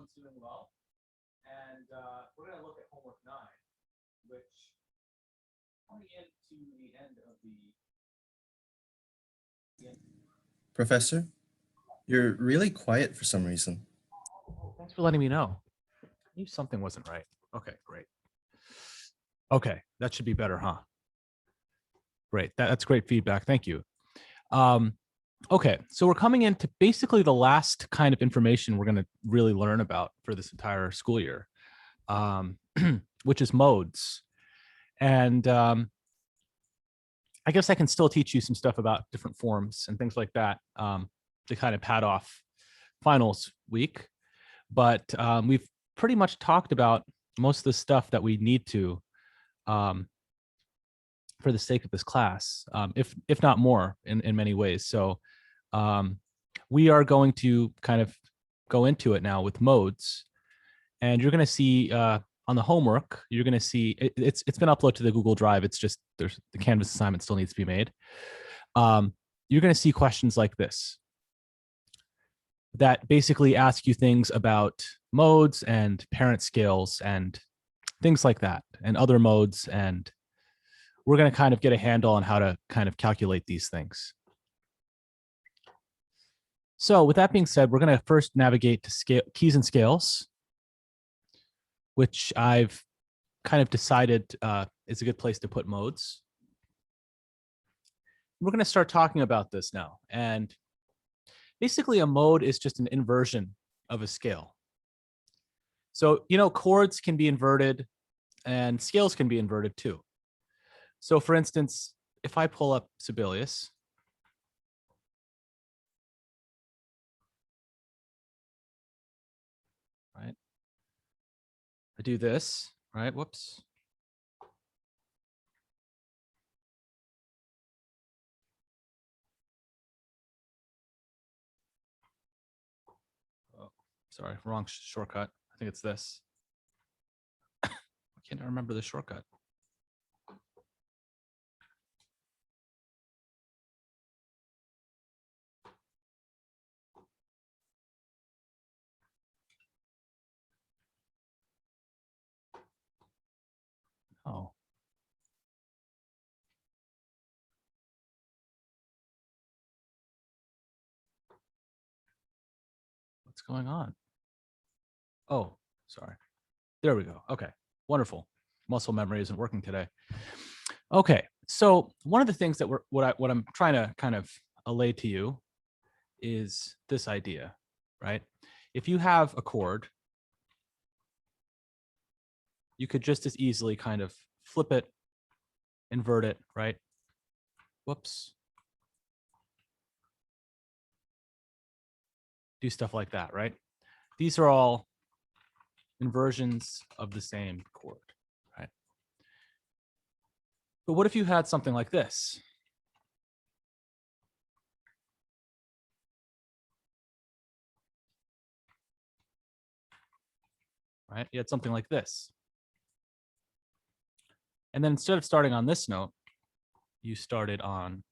everyone's doing well. And we're going to look at homework 9, which coming into the end of the Professor, you're really quiet for some reason. Thanks for letting me know. I knew something wasn't right. Okay, great. Okay, that should be better, huh? Great. That's great feedback. Thank you. Okay, so we're coming into basically the last kind of information we're going to really learn about for this entire school year, which is modes. And I guess I can still teach you some stuff about different forms and things like that to kind of pad off finals week. But we've pretty much talked about most of the stuff that we need to for the sake of this class, if not more in many ways. So we are going to kind of go into it now with modes, and you're going to see on the homework, you're going to see it's been uploaded to the Google Drive. It's just the Canvas assignment still needs to be made. You're going to see questions like this that basically ask you things about modes and parent scales and things like that, and other modes, and we're going to kind of get a handle on how to kind of calculate these things. So with that being said, we're going to first navigate to keys and scales, which I've kind of decided is a good place to put modes. We're going to start talking about this now. And basically a mode is just an inversion of a scale. So, you know, chords can be inverted and scales can be inverted too. So for instance, if I pull up Sibelius, right? I do this, right? Whoops. Oh, sorry, wrong shortcut. I think it's this. I can't remember the shortcut. Oh. What's going on? Oh, sorry. There we go. Okay, wonderful. Muscle memory isn't working today. Okay, so one of the things that what I'm trying to kind of allay to you is this idea, right? If you have a chord, you could just as easily kind of flip it, invert it, right? Whoops. Do stuff like that, right? These are all inversions of the same chord, right? But what if you had something like this? Right? You had something like this. And then instead of starting on this note, you started on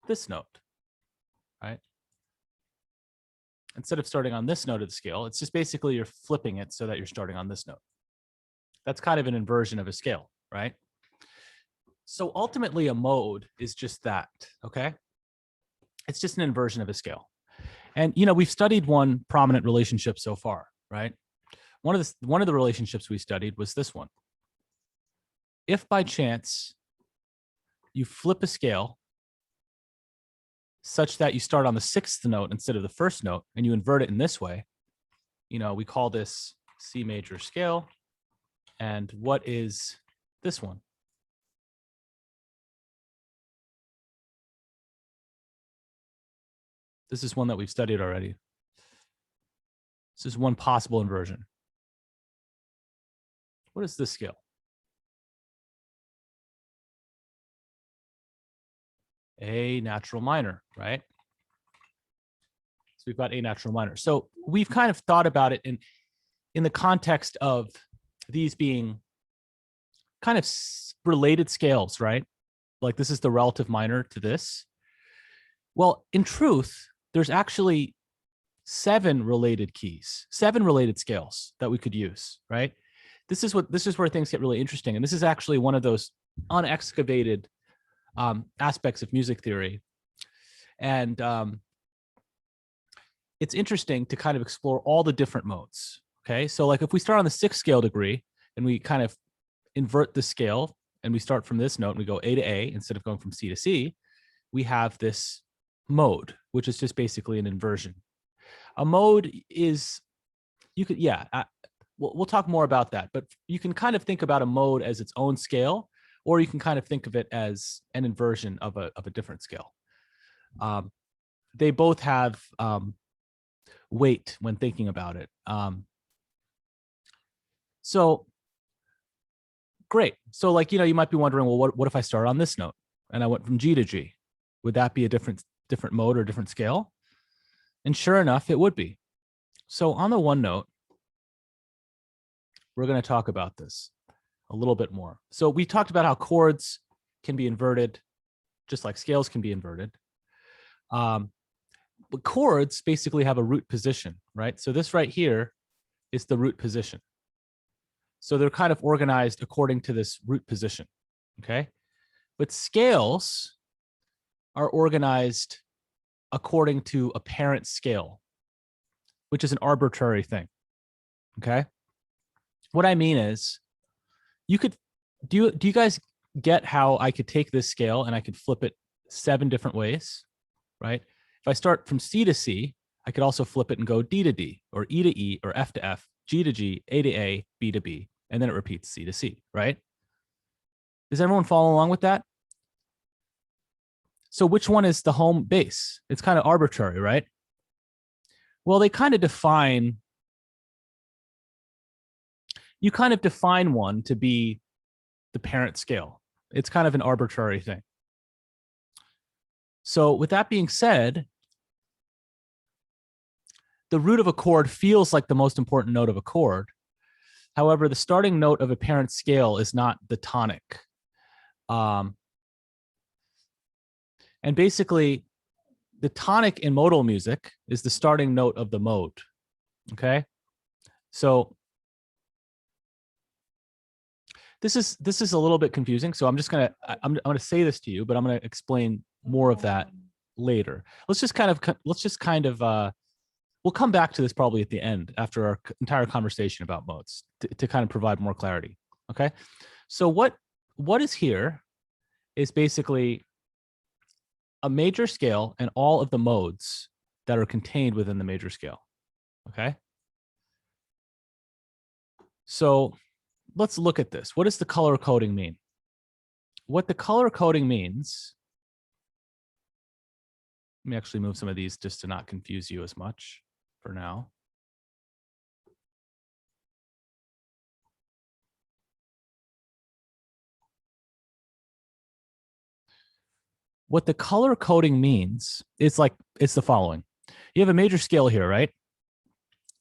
this note, right? Instead of starting on this note of the scale, it's just basically you're flipping it so that you're starting on this note. That's kind of an inversion of a scale, right? So ultimately a mode is just that, okay? It's just an inversion of a scale. And you know, we've studied one prominent relationship so far, right? One of the relationships we studied was this one. If by chance you flip a scale such that you start on the 6th note instead of the 1st note, and you invert it in this way, you know, we call this C major scale. And what is this one? This is one that we've studied already. This is one possible inversion. What is this scale? A natural minor, right? So we've got A natural minor. So we've kind of thought about it in the context of these being kind of related scales, right? Like this is the relative minor to this. Well, in truth, there's actually 7 related keys, 7 related scales that we could use, right? This is where things get really interesting. And this is actually one of those unexcavated aspects of music theory. And it's interesting to kind of explore all the different modes. Okay, so like if we start on the 6th scale degree and we kind of invert the scale and we start from this note and we go A to A instead of going from C to C, we have this mode, which is just basically an inversion. A mode is, you could, we'll talk more about that, but you can kind of think about a mode as its own scale, or you can kind of think of it as an inversion of a different scale. They both have weight when thinking about it. So great. So like, you might be wondering, well, what if I start on this note and I went from G to G? Would that be a different mode or different scale? And sure enough, it would be. So on the 1 note, we're going to talk about this a little bit more. So we talked about how chords can be inverted, just like scales can be inverted. But chords basically have a root position, right? So this right here is the root position. So they're kind of organized according to this root position, okay? But scales are organized according to a parent scale, which is an arbitrary thing, okay? What I mean is, you could, do you guys get how I could take this scale and I could flip it 7 different ways, right? If I start from C to C, I could also flip it and go D to D, or E to E, or F to F, G to G, A to A, B to B, and then it repeats C to C, right? Does everyone follow along with that? So which one is the home base? It's kind of arbitrary, right? Well, they kind of define, you kind of define one to be the parent scale. It's kind of an arbitrary thing. So with that being said, the root of a chord feels like the most important note of a chord. However, the starting note of a parent scale is not the tonic. And basically, the tonic in modal music is the starting note of the mode, okay? So this is a little bit confusing, so I'm gonna say this to you, but I'm gonna explain more of that later. Let's just kind of we'll come back to this probably at the end after our entire conversation about modes to kind of provide more clarity, okay? So what is here is basically a major scale and all of the modes that are contained within the major scale, okay? So let's look at this. What does the color coding mean? What the color coding means, let me actually move some of these just to not confuse you as much for now. What the color coding means is it's the following. You have a major scale here, right?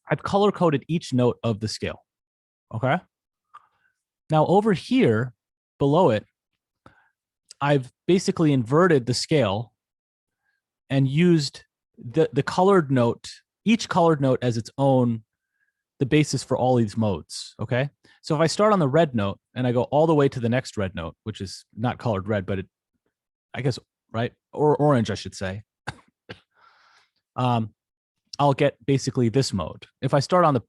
I've color coded each note of the scale, okay? Now over here, below it, I've basically inverted the scale and used the colored note, each colored note as its own, the basis for all these modes, okay? So if I start on the red note and I go all the way to the next red note, which is not colored red, but I guess, right? Or orange, I should say. I'll get basically this mode. If I start on the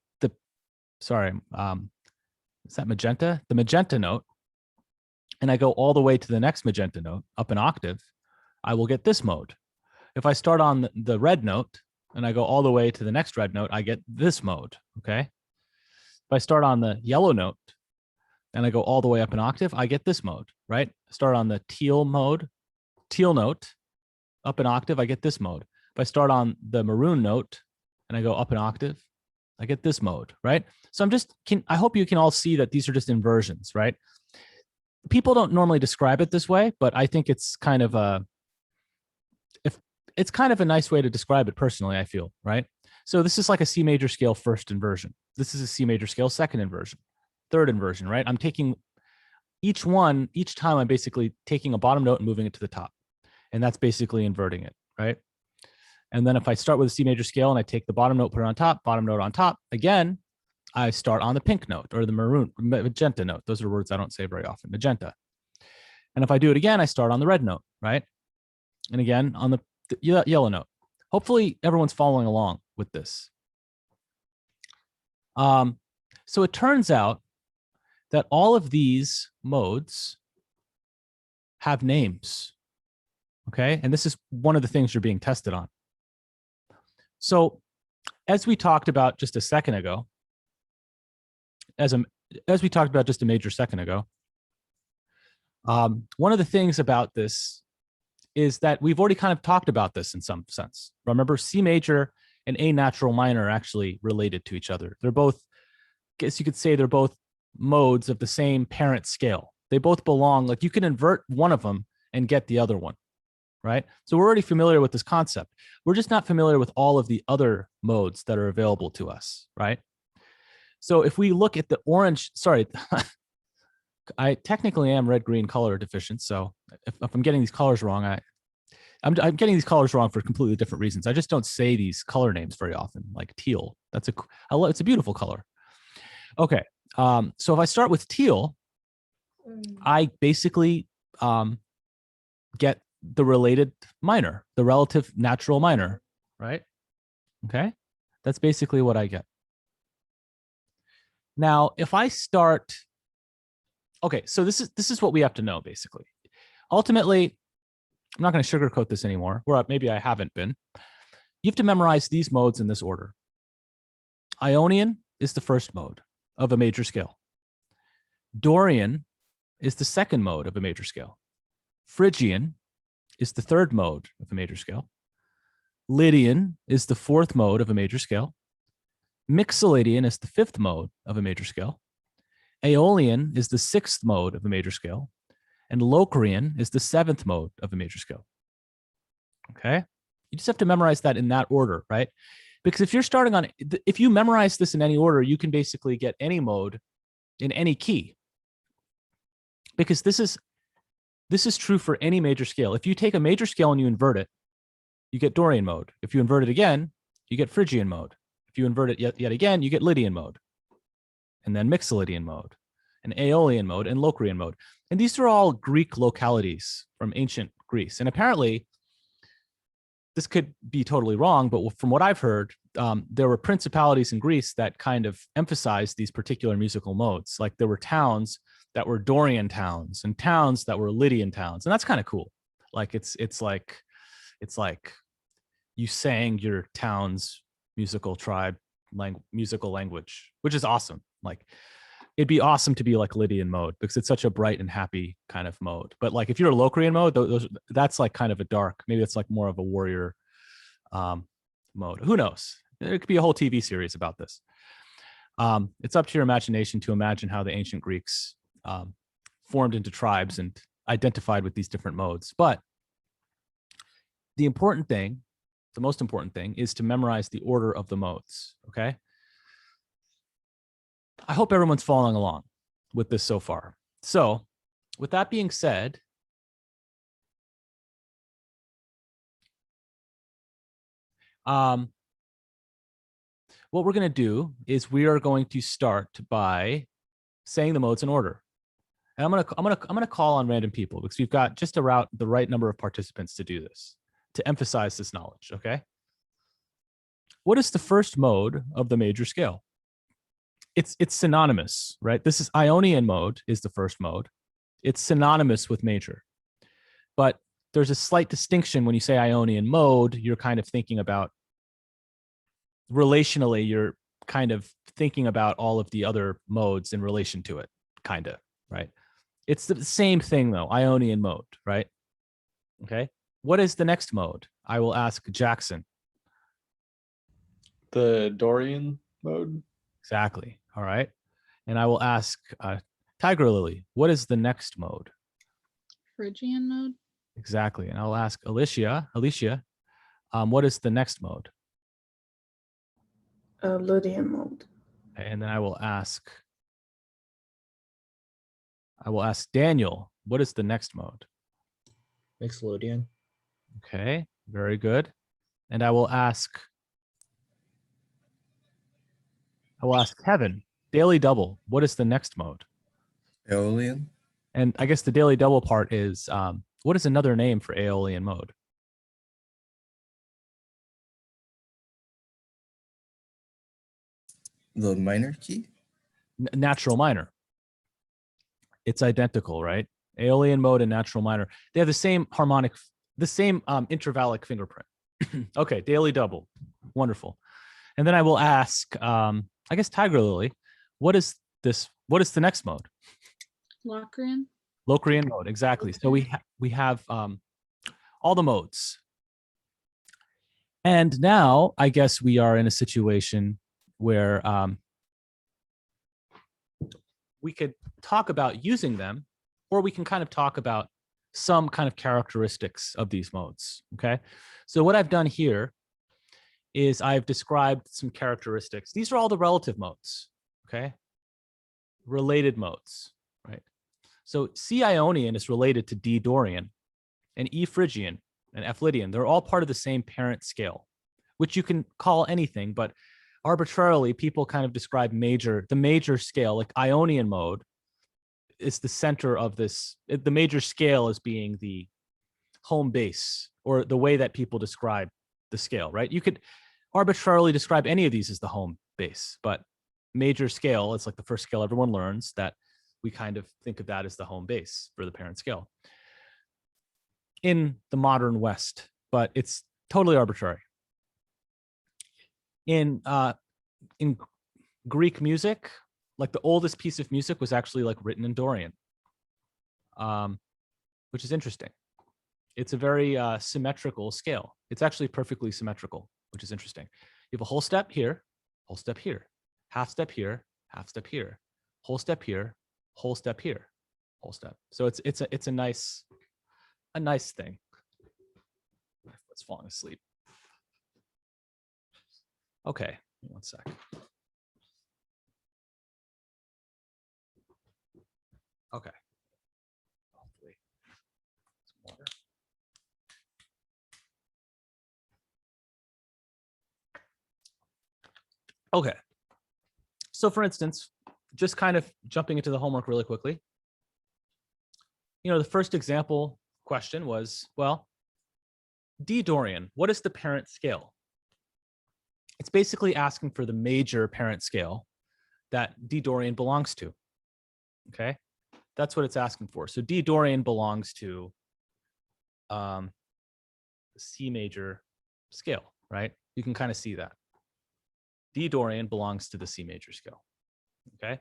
is that magenta? The magenta note, and I go all the way to the next magenta note up an octave, I will get this mode. If I start on the red note and I go all the way to the next red note, I get this mode, okay? If I start on the yellow note and I go all the way up an octave, I get this mode, right? Start on the teal note, up an octave, I get this mode. If I start on the maroon note and I go up an octave, I get this mode, right? So I hope you can all see that these are just inversions, right? People don't normally describe it this way, but I think it's kind of a nice way to describe it personally, I feel, right? So this is like a C major scale first inversion. This is a C major scale second inversion, third inversion, right? I'm taking each time I'm basically taking a bottom note and moving it to the top. And that's basically inverting it, right? And then if I start with a C major scale and I take the bottom note, put it on top, bottom note on top, again, I start on the pink note or the magenta note. Those are words I don't say very often, magenta. And if I do it again, I start on the red note, right? And again, on the yellow note. Hopefully everyone's following along with this. So it turns out that all of these modes have names, okay? And this is one of the things you're being tested on. So as we talked about just a second ago, as we talked about just a major second ago, one of the things about this is that we've already kind of talked about this in some sense. Remember, C major and A natural minor are actually related to each other. They're both, I guess you could say they're both modes of the same parent scale. They both belong, like you can invert one of them and get the other one, right? So we're already familiar with this concept. We're just not familiar with all of the other modes that are available to us, right? So if we look at the orange, sorry, I technically am red-green color deficient. So if I'm getting these colors wrong, I'm getting these colors wrong for completely different reasons. I just don't say these color names very often, like teal. It's a beautiful color. Okay, so if I start with teal, I basically get the related minor, the relative natural minor, right? Okay, that's basically what I get. Now, if I start, okay, so this is what we have to know basically. Ultimately, I'm not going to sugarcoat this anymore, or maybe I haven't been. You have to memorize these modes in this order. Ionian is the first mode of a major scale. Dorian is the second mode of a major scale. Phrygian is the third mode of a major scale. Lydian is the fourth mode of a major scale. Mixolydian is the fifth mode of a major scale. Aeolian is the sixth mode of a major scale. And Locrian is the seventh mode of a major scale. Okay? You just have to memorize that in that order, right? Because if you're starting on, if you memorize this in any order, you can basically get any mode in any key. Because this is true for any major scale. If you take a major scale and you invert it, you get Dorian mode. If you invert it again, you get Phrygian mode. If you invert it yet again, you get Lydian mode. And then Mixolydian mode, and Aeolian mode, and Locrian mode. And these are all Greek localities from ancient Greece. And apparently, this could be totally wrong, but from what I've heard, there were principalities in Greece that kind of emphasized these particular musical modes. Like there were towns that were Dorian towns and towns that were Lydian towns. And that's kind of cool. Like it's like you sang your town's musical tribe musical language, which is awesome. Like it'd be awesome to be like Lydian mode because it's such a bright and happy kind of mode. But like if you're a Locrian mode, that's like kind of a dark, maybe it's like more of a warrior mode. Who knows? There could be a whole TV series about this. It's up to your imagination to imagine how the ancient Greeks formed into tribes and identified with these different modes. But the important thing, the most important thing is to memorize the order of the modes, okay? I hope everyone's following along with this so far. So with that being said, what we're going to do is we are going to start by saying the modes in order. And I'm going to call on random people because we've got just about the right number of participants to do this, to emphasize this knowledge, okay? What is the first mode of the major scale? It's synonymous, right? This is Ionian mode is the first mode. It's synonymous with major. But there's a slight distinction when you say Ionian mode, you're kind of thinking about, relationally, you're kind of thinking about all of the other modes in relation to it, kind of, right? It's the same thing though, Ionian mode, right? Okay. What is the next mode? I will ask Jackson. The Dorian mode. Exactly. All right. And I will ask Tiger Lily, what is the next mode? Phrygian mode. Exactly. And I'll ask Alicia, what is the next mode? Lydian mode. Okay, and then I will ask Daniel, what is the next mode? Mixolydian. Okay, very good. And I will ask Kevin, daily double, what is the next mode? Aeolian. And I guess the daily double part is, what is another name for Aeolian mode? The minor key. Natural minor. It's identical, right? Aeolian mode and natural minor. They have the same harmonic, the same intervallic fingerprint. Okay, daily double. Wonderful. And then I will ask, I guess Tiger Lily, what is this? What is the next mode? Locrian. Locrian mode, exactly. So we have all the modes. And now I guess we are in a situation where we could talk about using them, or we can kind of talk about some kind of characteristics of these modes, okay? So what I've done here is I've described some characteristics. These are all the relative modes, okay? Related modes, right? So C Ionian is related to D Dorian, and E Phrygian and F Lydian. They're all part of the same parent scale, which you can call anything, but arbitrarily people kind of describe the major scale, like Ionian mode is the center of this, the major scale as being the home base, or the way that people describe the scale, right? You could arbitrarily describe any of these as the home base, but major scale, it's like the first scale everyone learns, that we kind of think of that as the home base for the parent scale in the modern West, but it's totally arbitrary. In Greek music, like the oldest piece of music was actually like written in Dorian, which is interesting. It's a very symmetrical scale. It's actually perfectly symmetrical, which is interesting. You have a whole step here, half step here, half step here, whole step here, whole step here, whole step. So it's a nice thing. It's falling asleep. Okay, one sec. Okay. Hopefully, some water. Okay. So for instance, just kind of jumping into the homework really quickly. You know, the first example question was, well, D Dorian, what is the parent scale? It's basically asking for the major parent scale that D Dorian belongs to. Okay, that's what it's asking for. So D Dorian belongs to the C major scale, right? You can kind of see that. D Dorian belongs to the C major scale. Okay.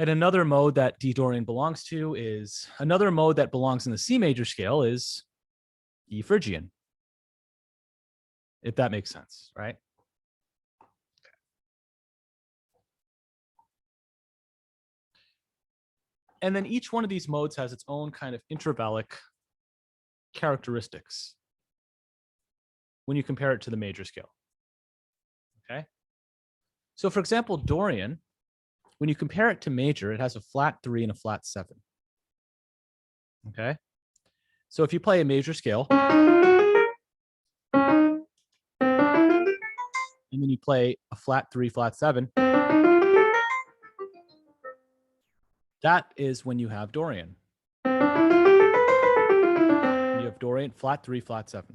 And another mode that D Dorian belongs to is, another mode that belongs in the C major scale is E Phrygian, if that makes sense, right? Okay. And then each one of these modes has its own kind of intervallic characteristics when you compare it to the major scale. Okay. So for example, Dorian, when you compare it to major, it has a flat 3 and a flat 7. Okay. So if you play a major scale, and then you play a flat 3, flat 7, that is when you have Dorian. You have Dorian, flat 3, flat 7.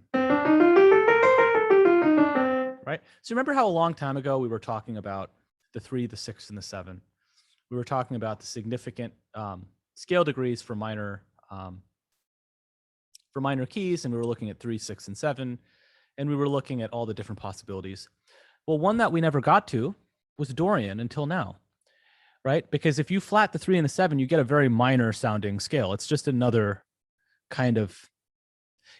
Right? So remember how a long time ago we were talking about the 3, the 6, and the 7? We were talking about the significant scale degrees for minor keys, and we were looking at 3, 6, and 7, and we were looking at all the different possibilities. Well, one that we never got to was Dorian until now, right? Because if you flat the 3 and the 7, you get a very minor sounding scale. It's just another kind of,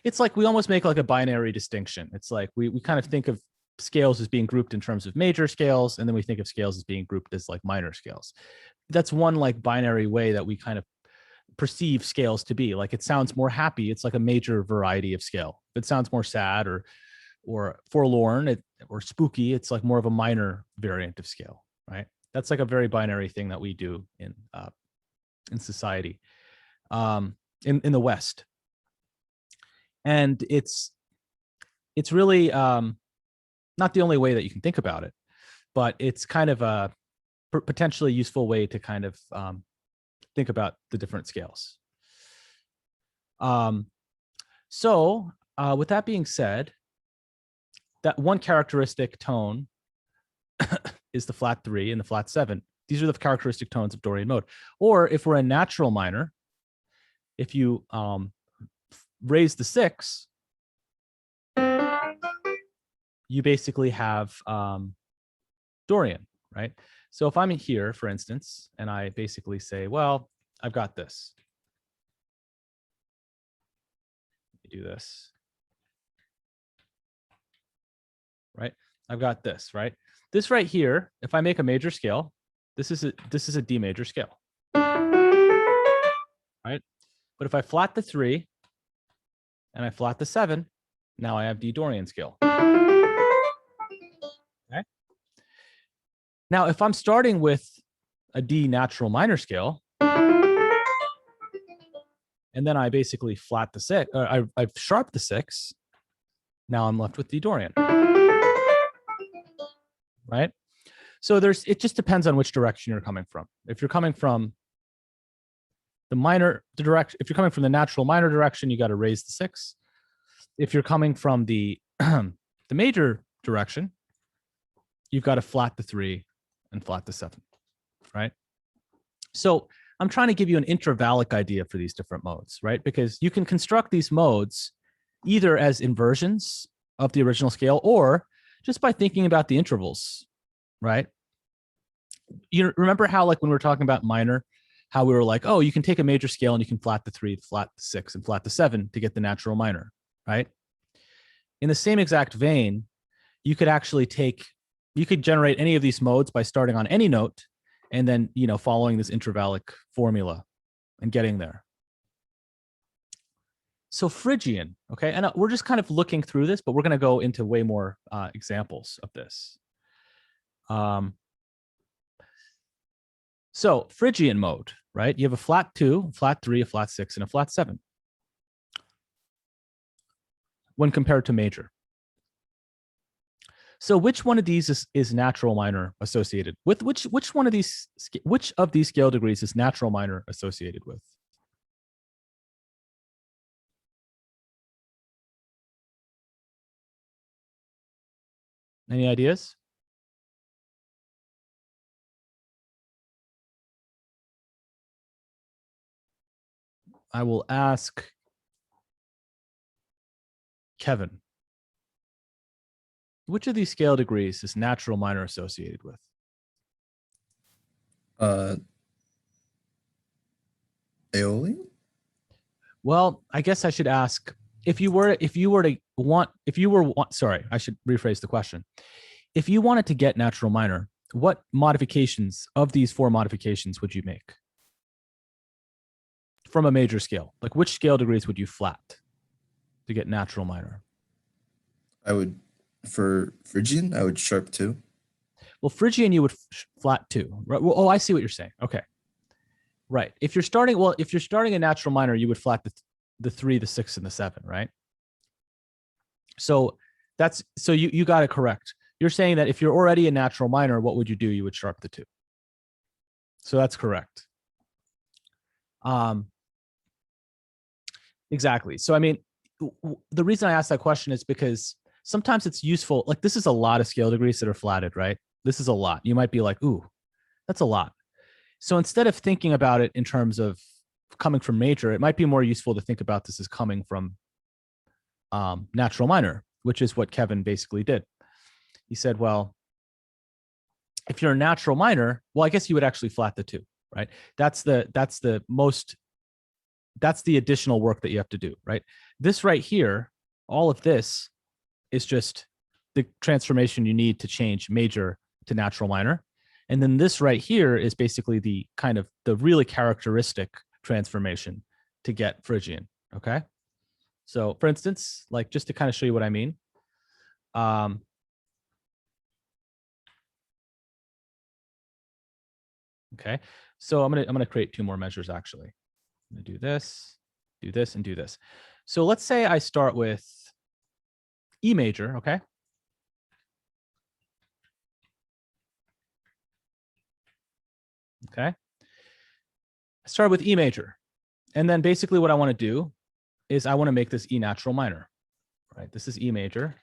it's like we almost make like a binary distinction. It's like we kind of think of scales as being grouped in terms of major scales, and then we think of scales as being grouped as like minor scales. That's one like binary way that we kind of perceive scales to be. Like it sounds more happy, it's like a major variety of scale. If it sounds more sad or forlorn or spooky, it's like more of a minor variant of scale, right? That's like a very binary thing that we do in society, in the West. And it's it's really not the only way that you can think about it, but it's kind of a potentially useful way to kind of think about the different scales. So with that being said, that one characteristic tone is the flat 3 and the flat 7. These are the characteristic tones of Dorian mode. Or if we're in natural minor, if you raise the 6, you basically have Dorian, right? So if I'm in here, for instance, and I basically say, well, I've got this. Let me do this. Right? I've got this, right? This right here, if I make a major scale, this is a D major scale. Right? But if I flat the 3 and I flat the 7, now I have D Dorian scale. Okay. Now, if I'm starting with a D natural minor scale, and then I basically flat the 6, or I've sharp the 6, now I'm left with D Dorian. Right? So it just depends on which direction you're coming from. If you're coming from the if you're coming from the natural minor direction, you got to raise the 6. If you're coming from the the major direction, you've got to flat the 3 and flat the 7, right? So I'm trying to give you an intervallic idea for these different modes, right? Because you can construct these modes either as inversions of the original scale or just by thinking about the intervals, right? You remember how, like, when we were talking about minor, how we were like, oh, you can take a major scale and you can flat the 3, flat the 6, and flat the 7 to get the natural minor, right? In the same exact vein, you could actually generate any of these modes by starting on any note and then, following this intervallic formula and getting there. So Phrygian, okay, and we're just kind of looking through this, but we're going to go into way more examples of this. So Phrygian mode, right? You have a flat 2, a flat 3, a flat 6, and a flat 7 when compared to major. So which one of these is natural minor associated with? Which of these scale degrees is natural minor associated with? Any ideas? I will ask Kevin. Which of these scale degrees is natural minor associated with? Aeolian? Well, I guess I should ask, sorry, I should rephrase the question. If you wanted to get natural minor, what modifications of these 4 modifications would you make from a major scale? Like, which scale degrees would you flat to get natural minor? For Phrygian, I would sharp 2. Well, Phrygian, you would flat 2. Right? Well, oh, I see what you're saying. Okay. Right. If you're starting a natural minor, you would flat the 3, the 6, and the 7, right? So you got it correct. You're saying that if you're already a natural minor, what would you do? You would sharp the 2. So that's correct. Exactly. So I mean, the reason I asked that question is because sometimes it's useful. Like, this is a lot of scale degrees that are flatted, right? This is a lot. You might be like, ooh, that's a lot. So instead of thinking about it in terms of coming from major, it might be more useful to think about this as coming from natural minor, which is what Kevin basically did. He said, well, if you're a natural minor, well, I guess you would actually flat the 2, right? That's the additional work that you have to do, right? This right here, all of this is just the transformation you need to change major to natural minor. And then this right here is basically the kind of the really characteristic transformation to get Phrygian, okay? So for instance, like, just to kind of show you what I mean, okay, so I'm gonna create 2 more measures actually. I'm gonna do this, and do this. So let's say I start with E major, okay? Okay. I started with E major. And then basically what I want to do is I want to make this E natural minor, right? This is E major,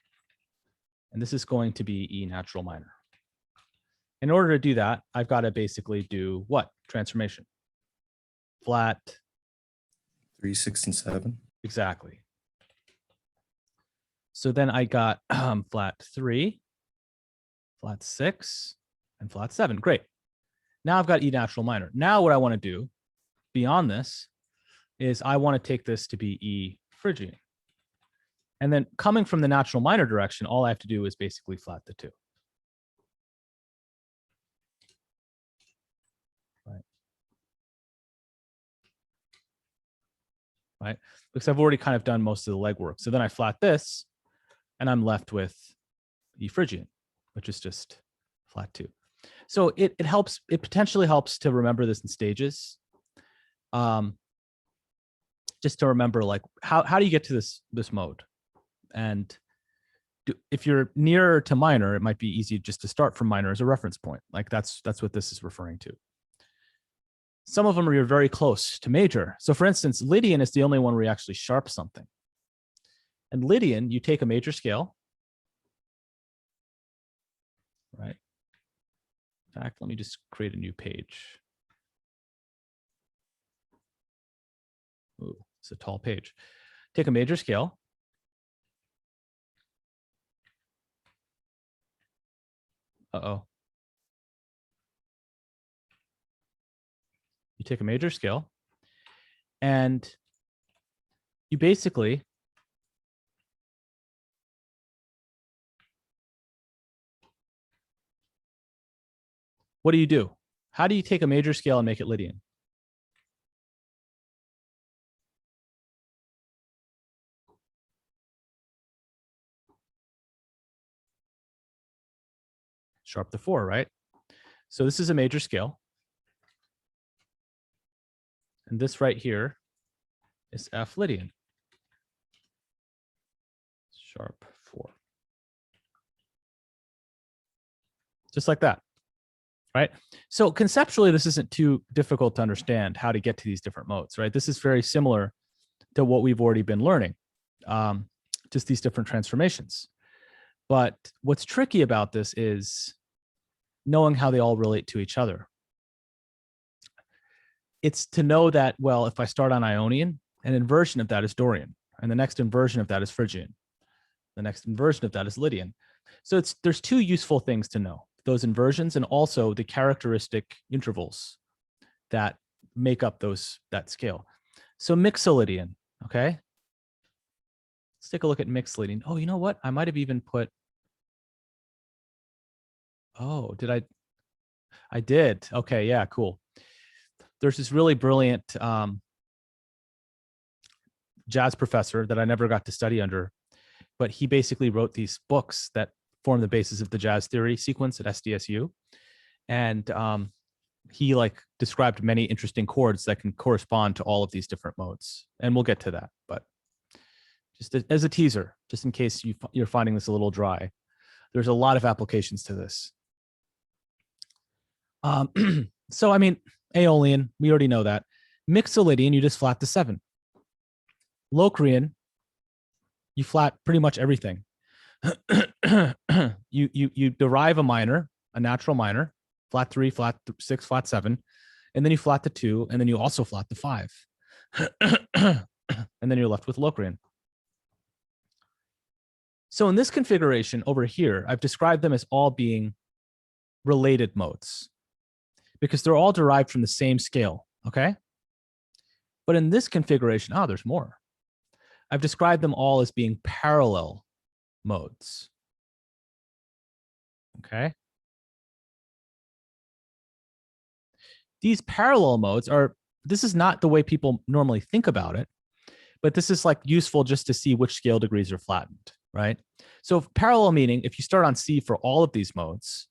and this is going to be E natural minor. In order to do that, I've got to basically do what? Transformation. Flat. 3, 6, and 7. Exactly. So then I got flat 3, flat 6, and flat 7. Great. Now I've got E natural minor. Now what I want to do beyond this is I want to take this to be E Phrygian. And then coming from the natural minor direction, all I have to do is basically flat the 2. Right? Because I've already kind of done most of the legwork. So then I flat this, and I'm left with E Phrygian, which is just flat 2. So it helps, it potentially helps to remember this in stages. Just to remember, like, how do you get to this mode? And if you're nearer to minor, it might be easy just to start from minor as a reference point. Like that's what this is referring to. Some of them are very close to major. So for instance, Lydian is the only one where you actually sharp something. And Lydian, you take a major scale, right? In fact, let me just create a new page. Ooh, it's a tall page. Take a major scale. Uh-oh. You take a major scale and you basically what do? How do you take a major scale and make it Lydian? Sharp the 4, right? So this is a major scale. And this right here is F Lydian. Sharp 4. Just like that, right? So conceptually, this isn't too difficult to understand how to get to these different modes, right? This is very similar to what we've already been learning, just these different transformations. But what's tricky about this is knowing how they all relate to each other. It's to know that, well, if I start on Ionian, an inversion of that is Dorian, and the next inversion of that is Phrygian. The next inversion of that is Lydian. So there's two useful things to know, those inversions and also the characteristic intervals that make up that scale. So Mixolydian, okay? Let's take a look at Mixolydian. Oh, you know what? I might have even put, oh, did I? I did. Okay, yeah, cool. There's this really brilliant jazz professor that I never got to study under, but he basically wrote these books that form the basis of the jazz theory sequence at SDSU. And he like described many interesting chords that can correspond to all of these different modes. And we'll get to that, but just as a teaser, just in case you're finding this a little dry, there's a lot of applications to this. So, I mean, Aeolian, we already know that. Mixolydian, you just flat the 7. Locrian, you flat pretty much everything. you derive a minor, a natural minor, flat 3, flat 6, flat 7, and then you flat the 2, and then you also flat the 5. And then you're left with Locrian. So in this configuration over here, I've described them as all being related modes because they're all derived from the same scale, okay? But in this configuration, there's more. I've described them all as being parallel modes, okay? These parallel modes this is not the way people normally think about it, but this is like useful just to see which scale degrees are flattened, right? So parallel meaning, if you start on C for all of these modes,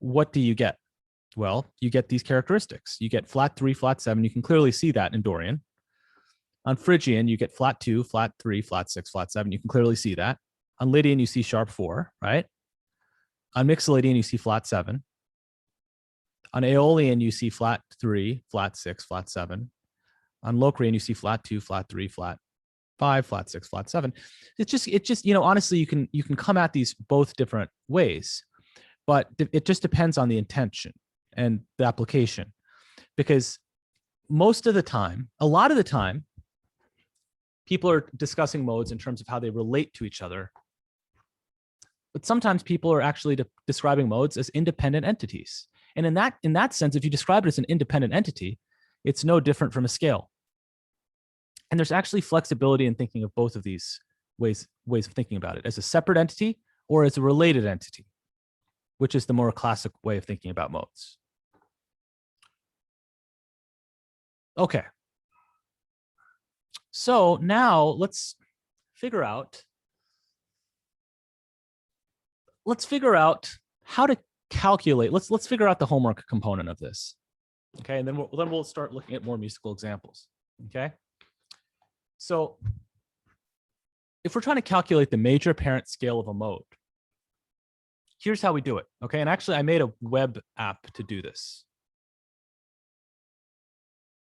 what do you get? Well, you get these characteristics. You get flat 3, flat 7. You can clearly see that in Dorian. On Phrygian, you get flat 2, flat 3, flat 6, flat 7. You can clearly see that. On Lydian, you see sharp 4, right? On Mixolydian, you see flat 7. On Aeolian, you see flat 3, flat 6, flat 7. On Locrian, you see flat 2, flat 3, flat 5, flat 6, flat 7. It's just, honestly, you can come at these both different ways, but it just depends on the intention and the application. Because most of the time, a lot of the time, people are discussing modes in terms of how they relate to each other. But sometimes people are actually describing modes as independent entities. And in that sense, if you describe it as an independent entity, it's no different from a scale. And there's actually flexibility in thinking of both of these ways of thinking about it, as a separate entity or as a related entity, which is the more classic way of thinking about modes. Okay. So now let's figure out how to calculate. Let's figure out the homework component of this. Okay, and then we'll start looking at more musical examples. Okay. So if we're trying to calculate the major apparent scale of a mode, here's how we do it. Okay, and actually I made a web app to do this.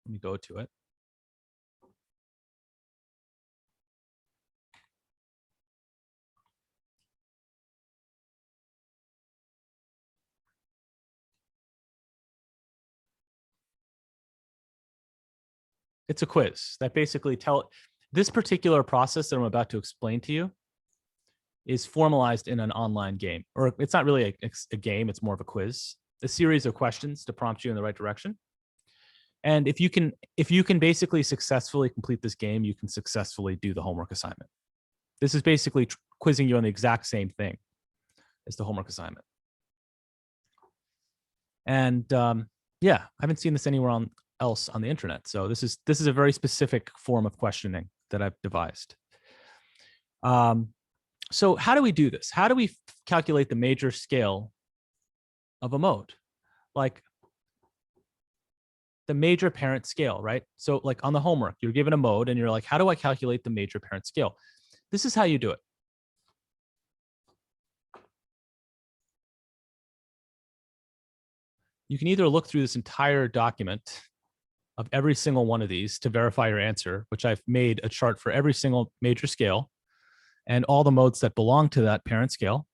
Let me go to it. It's a quiz that basically this particular process that I'm about to explain to you is formalized in an online game, or it's not really a game, it's more of a quiz, a series of questions to prompt you in the right direction. And if you can basically successfully complete this game, you can successfully do the homework assignment. This is basically quizzing you on the exact same thing as the homework assignment. And yeah, I haven't seen this anywhere else on the internet. So this is a very specific form of questioning that I've devised. So how do we do this? How do we calculate the major scale of a mode? Like the major apparent scale, right? So like on the homework, you're given a mode and you're like, how do I calculate the major apparent scale? This is how you do it. You can either look through this entire document of every single one of these to verify your answer, which I've made a chart for every single major scale and all the modes that belong to that parent scale,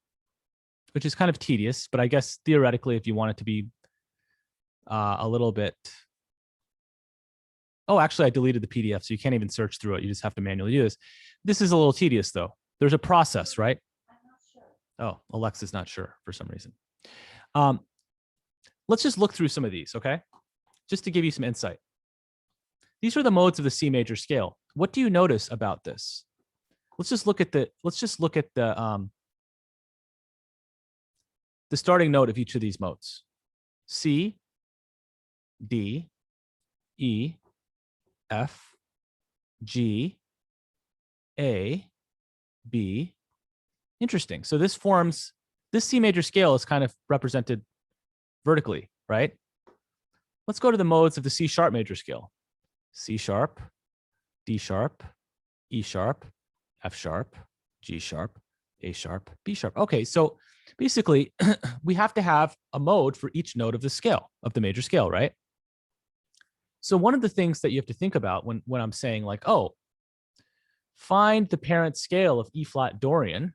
which is kind of tedious, but I guess theoretically, if you want it to be a little bit, oh, actually I deleted the PDF, so you can't even search through it. You just have to manually do this. This is a little tedious though. There's a process, right? I'm not sure. Oh, Alexa's not sure for some reason. Let's just look through some of these, okay? Just to give you some insight. These are the modes of the C major scale. What do you notice about this? Let's just look at the starting note of each of these modes. C, D, E, F, G, A, B. Interesting. So this C major scale is kind of represented vertically, right? Let's go to the modes of the C sharp major scale. C sharp, D sharp, E sharp, F sharp, G sharp, A sharp, B sharp. Okay, so basically we have to have a mode for each note of the scale, of the major scale, right? So one of the things that you have to think about when I'm saying like, oh, find the parent scale of E flat Dorian.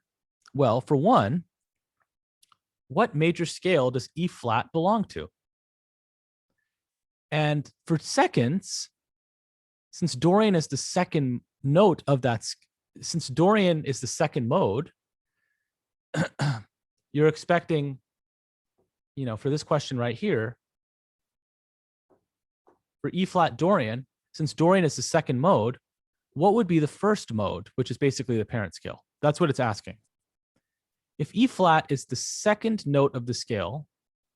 Well, for one, what major scale does E flat belong to? And for seconds, since Dorian is the second note of that, since Dorian is the second mode, you're expecting, for this question right here, for E flat Dorian, since Dorian is the second mode, what would be the first mode, which is basically the parent scale? That's what it's asking. If E flat is the second note of the scale,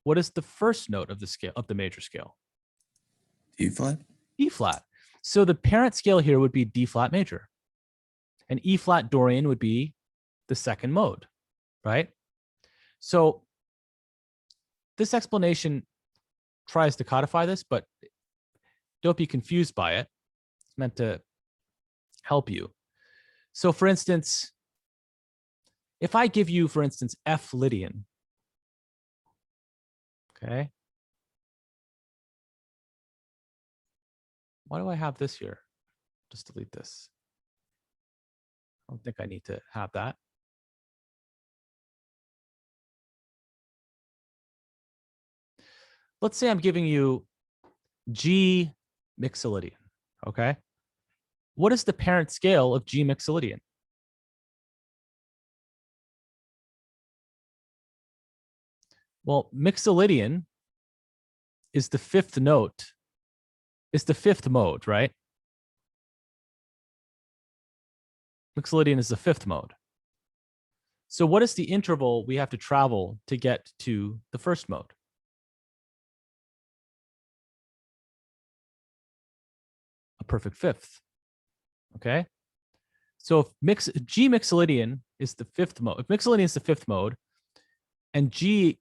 what is the first note of the scale, of the major scale? E flat. E flat. So the parent scale here would be D flat major. And E flat Dorian would be the second mode, right? So this explanation tries to codify this, but don't be confused by it. It's meant to help you. So for instance, If I give you, for instance, F Lydian, okay. Why do I have this here? Just delete this. I don't think I need to have that. Let's say I'm giving you G Mixolydian, okay? What is the parent scale of G Mixolydian? Well, Mixolydian is the fifth note, is the fifth mode, right? Mixolydian is the fifth mode. So what is the interval we have to travel to get to the first mode? A perfect fifth, okay? So if G Mixolydian is the fifth mode, if Mixolydian is the fifth mode, and G,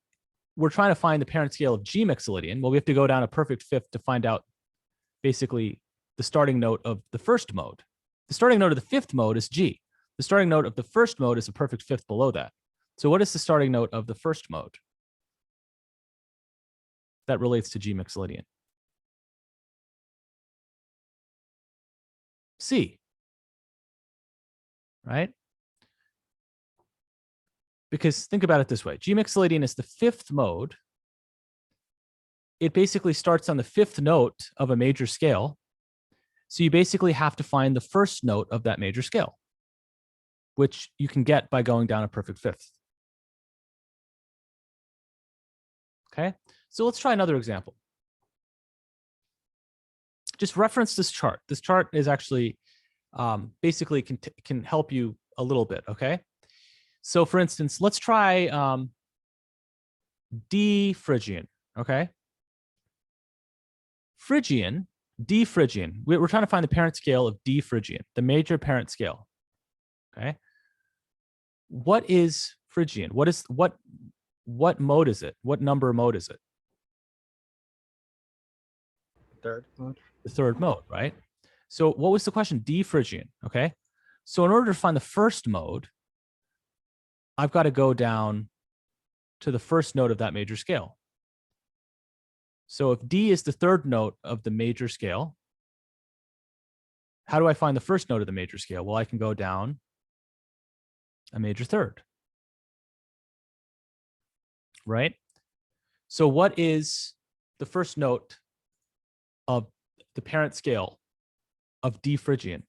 we're trying to find the parent scale of G Mixolydian, well, we have to go down a perfect fifth to find out basically the starting note of the first mode. The starting note of the fifth mode is G. The starting note of the first mode is a perfect fifth below that. So what is the starting note of the first mode that relates to G Mixolydian? C, right? Because think about it this way. G Mixolydian is the fifth mode. It basically starts on the fifth note of a major scale. So you basically have to find the first note of that major scale, which you can get by going down a perfect fifth. Okay, so let's try another example. Just reference this chart. This chart is actually basically can help you a little bit, okay? So for instance, let's try D Phrygian, okay? Phrygian, D Phrygian. We're trying to find the parent scale of D Phrygian, the major parent scale, okay? What is Phrygian? What mode is it? What number mode is it? Third mode. The third mode, right? So what was the question? D Phrygian, okay? So in order to find the first mode, I've got to go down to the first note of that major scale. So if D is the third note of the major scale, how do I find the first note of the major scale? Well, I can go down a major third, right? So what is the first note of the parent scale of D Phrygian?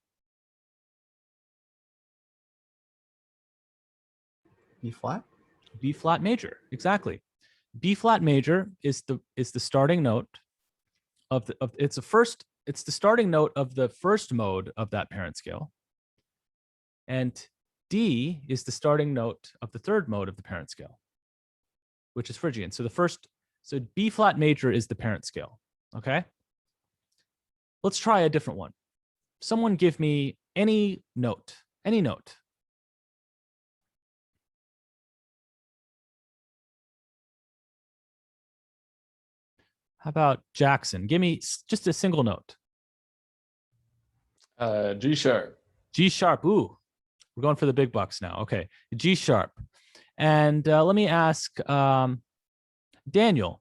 B flat. B flat major, exactly. B flat major is the starting note of it's the starting note of the first mode of that parent scale. And D is the starting note of the third mode of the parent scale, which is Phrygian. So so B flat major is the parent scale, okay? Let's try a different one. Someone give me any note, any note. How about Jackson? Give me just a single note. G sharp. G sharp. Ooh, we're going for the big bucks now. Okay, G sharp. And let me ask Daniel,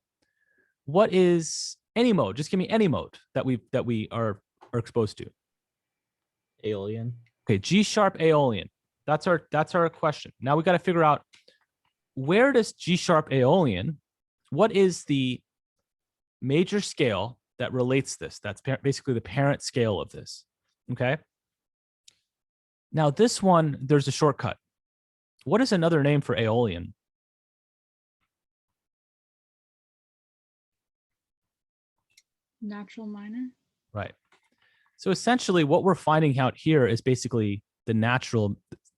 what is any mode? Just give me any mode that we are exposed to. Aeolian. Okay, G sharp Aeolian. That's our question. Now we got to figure out, where does G sharp Aeolian, what is the major scale that relates this? That's basically the parent scale of this, okay? Now this one, there's a shortcut. What is another name for Aeolian? Natural minor. Right. So essentially what we're finding out here is basically the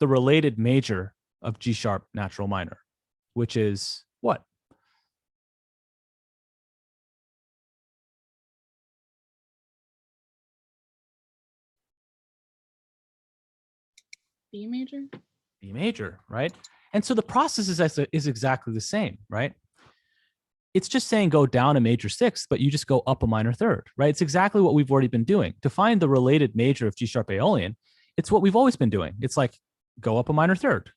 related major of G sharp natural minor, which is what? B major. B major, right? And so the process is exactly the same, right? It's just saying go down a major sixth, but you just go up a minor third, right? It's exactly what we've already been doing. To find the related major of G sharp Aeolian, it's what we've always been doing. It's like go up a minor third,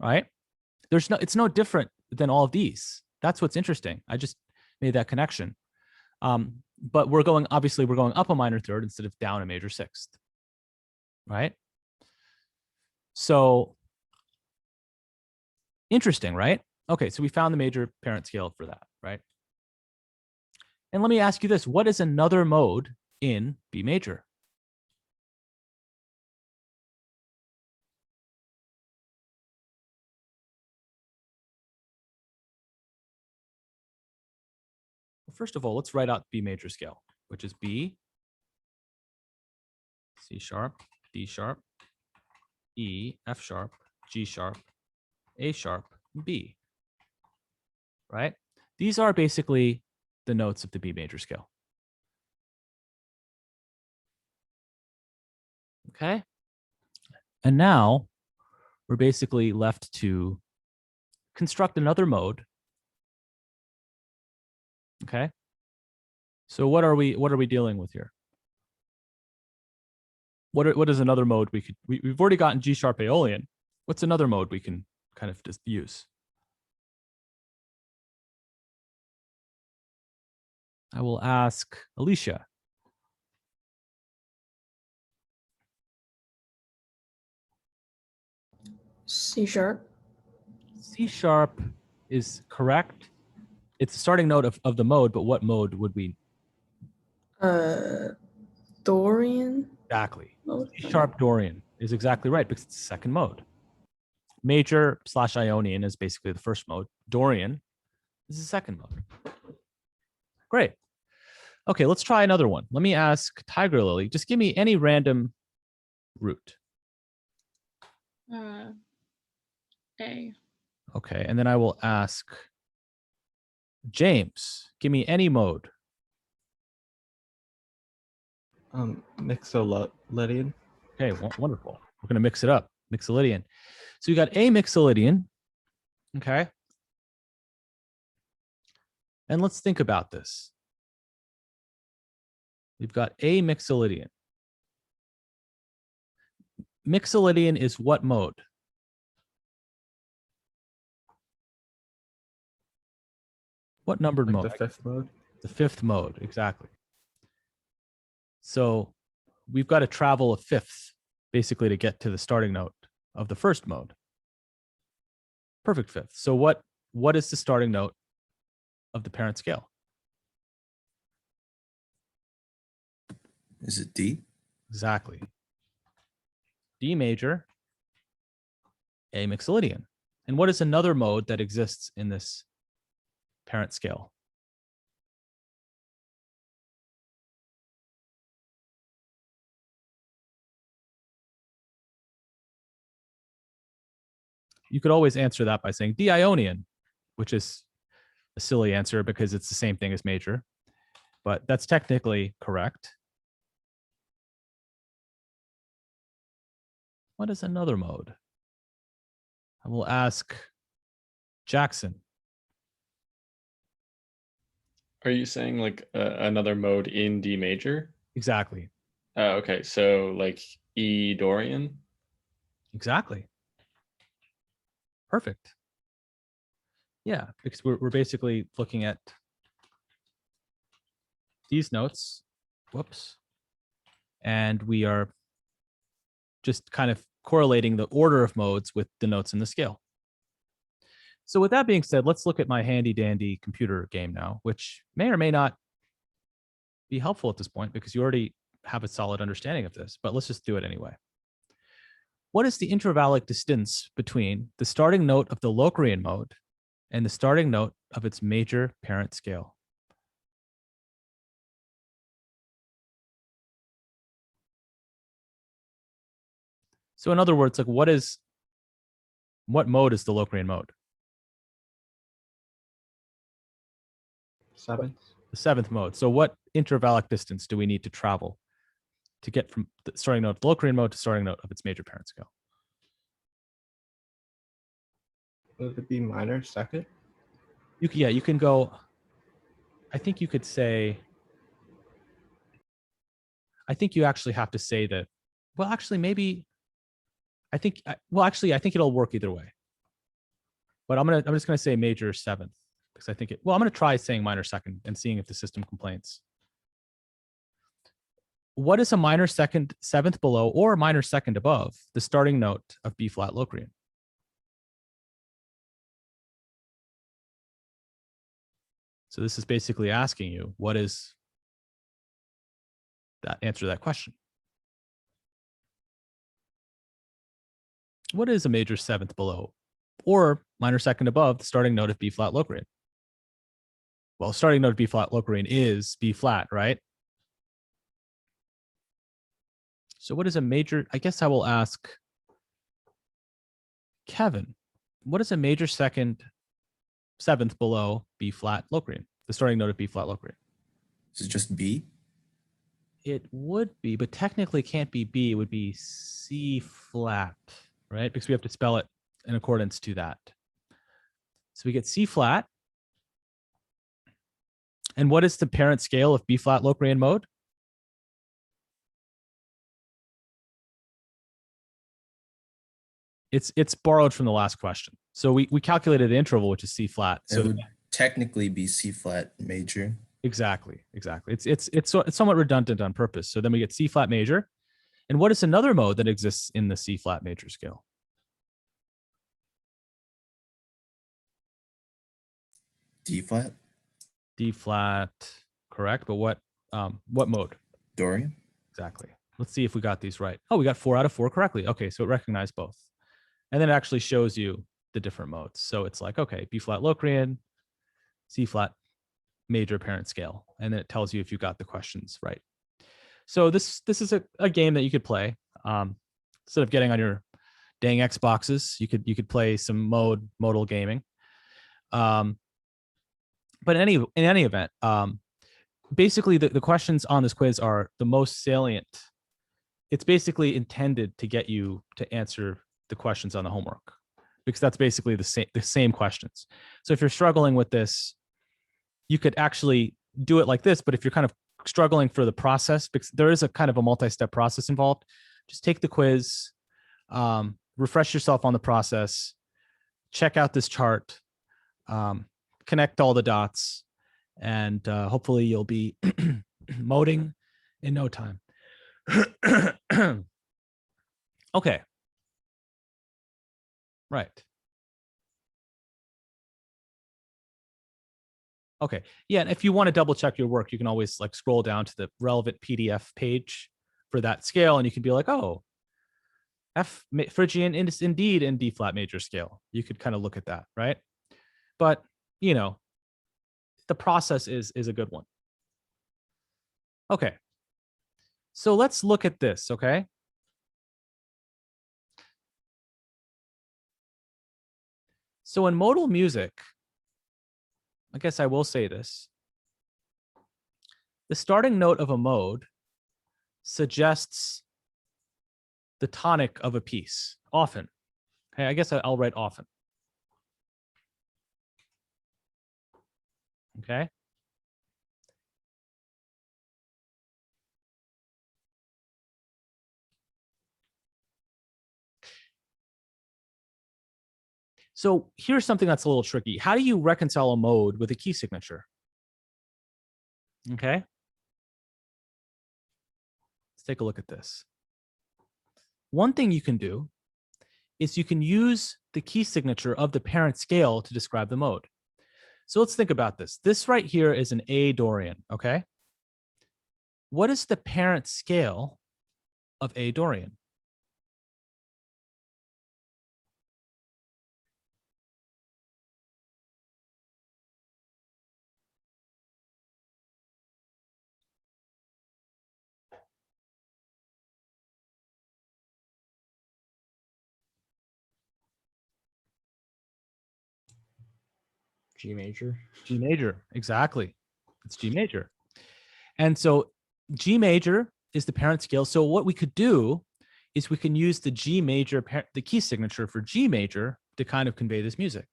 right? It's no different than all of these. That's what's interesting. I just made that connection. But we're going up a minor third instead of down a major sixth, right? So interesting, right? Okay, so we found the major parent scale for that, right? And let me ask you this, what is another mode in B major? Well, first of all, let's write out B major scale, which is B, C sharp, D sharp, E, F sharp, G sharp, A sharp, B, right? These are basically the notes of the B major scale. Okay. And now we're basically left to construct another mode. Okay. So what are we dealing with here? What is another mode we've already gotten G sharp Aeolian. What's another mode we can kind of just use? I will ask Alicia. C sharp. C sharp is correct. It's the starting note of the mode, but what mode would we? Dorian Exactly. mode. C sharp Dorian is exactly right because it's the second mode. Major / Ionian is basically the first mode. Dorian is the second mode. Great. Okay, let's try another one. Let me ask Tiger Lily, just give me any random root. A. Okay, and then I will ask James, give me any mode. Mixolydian. Okay, wonderful. We're going to mix it up. Mixolydian. So we got a Mixolydian. Okay. And let's think about this. We've got a Mixolydian. Mixolydian is what mode? What numbered mode? The fifth mode. The fifth mode, exactly. So we've got to travel a fifth, basically, to get to the starting note of the first mode. Perfect fifth. So what is the starting note of the parent scale? Is it D? Exactly. D major, A Mixolydian. And what is another mode that exists in this parent scale? You could always answer that by saying D Ionian, which is a silly answer because it's the same thing as major, but that's technically correct. What is another mode? I will ask Jackson. Are you saying like another mode in D major? Exactly. Okay, so like E Dorian. Exactly. Perfect. Yeah, because we're basically looking at these notes. Whoops. And we are just kind of correlating the order of modes with the notes in the scale. So with that being said, let's look at my handy dandy computer game now, which may or may not be helpful at this point because you already have a solid understanding of this, but let's just do it anyway. What is the intervallic distance between the starting note of the Locrian mode and the starting note of its major parent scale? So in other words, like what mode is the Locrian mode? Seventh. The seventh mode. So what intervallic distance do we need to travel to get from the starting note of the Locrian mode to starting note of its major parent scale? Would it be minor second? You can go, I think you could say, I think you actually have to say that, well, actually, maybe, I think it'll work either way. but I'm just gonna say major seventh because I think it. Well, I'm gonna try saying minor second and seeing if the system complains. What is a minor second seventh below or a minor second above the starting note of B flat Locrian? So this is basically asking you, what is that? Answer that question. What is a major seventh below or minor second above the starting note of B flat Locrian? Well, starting note of B flat Locrian is B flat, right? So what is a major? I guess I will ask Kevin, what is a major second seventh below B flat Locrian, the starting note of B flat Locrian? Is it just B? It would be, but technically can't be B. It would be C flat, right? Because we have to spell it in accordance to that. So we get C flat. And what is the parent scale of B flat Locrian mode? It's borrowed from the last question. So we calculated the interval, which is C flat. It So would technically be C flat major. exactly. It's somewhat redundant on purpose. So then we get C flat major. And what is another mode that exists in the C flat major scale? D flat. D flat, correct. But what mode? Dorian. Exactly. Let's see if we got these right. Oh, we got 4 out of 4 correctly. Okay, so it recognized both. And then it actually shows you the different modes. So it's like, okay, B flat Locrian, C flat major parent scale. And then it tells you if you got the questions right. So this is a game that you could play. Instead of getting on your dang Xboxes, you could play some modal gaming. But in any event, basically the questions on this quiz are the most salient. It's basically intended to get you to answer the questions on the homework because that's basically the same questions. So if you're struggling with this, you could actually do it like this. But if you're kind of struggling for the process, because there is a kind of a multi-step process involved, just take the quiz, refresh yourself on the process, check out this chart, connect all the dots, and hopefully you'll be moding in no time. Okay. Right. Okay. Yeah. And if you want to double check your work, you can always like scroll down to the relevant PDF page for that scale. And you can be like, oh, Phrygian is indeed in D flat major scale. You could kind of look at that. Right. But, you know, the process is a good one. Okay. So let's look at this. Okay. So in modal music, I guess I will say this. The starting note of a mode suggests the tonic of a piece, often. Okay, I guess I'll write often. Okay. So here's something that's a little tricky. How do you reconcile a mode with a key signature? Okay. Let's take a look at this. One thing you can do is you can use the key signature of the parent scale to describe the mode. So let's think about this. This right here is an A Dorian, okay? What is the parent scale of A Dorian? G major. G major, exactly. It's G major. And so G major is the parent scale. So what we could do is we can use the G major, the key signature for G major to kind of convey this music.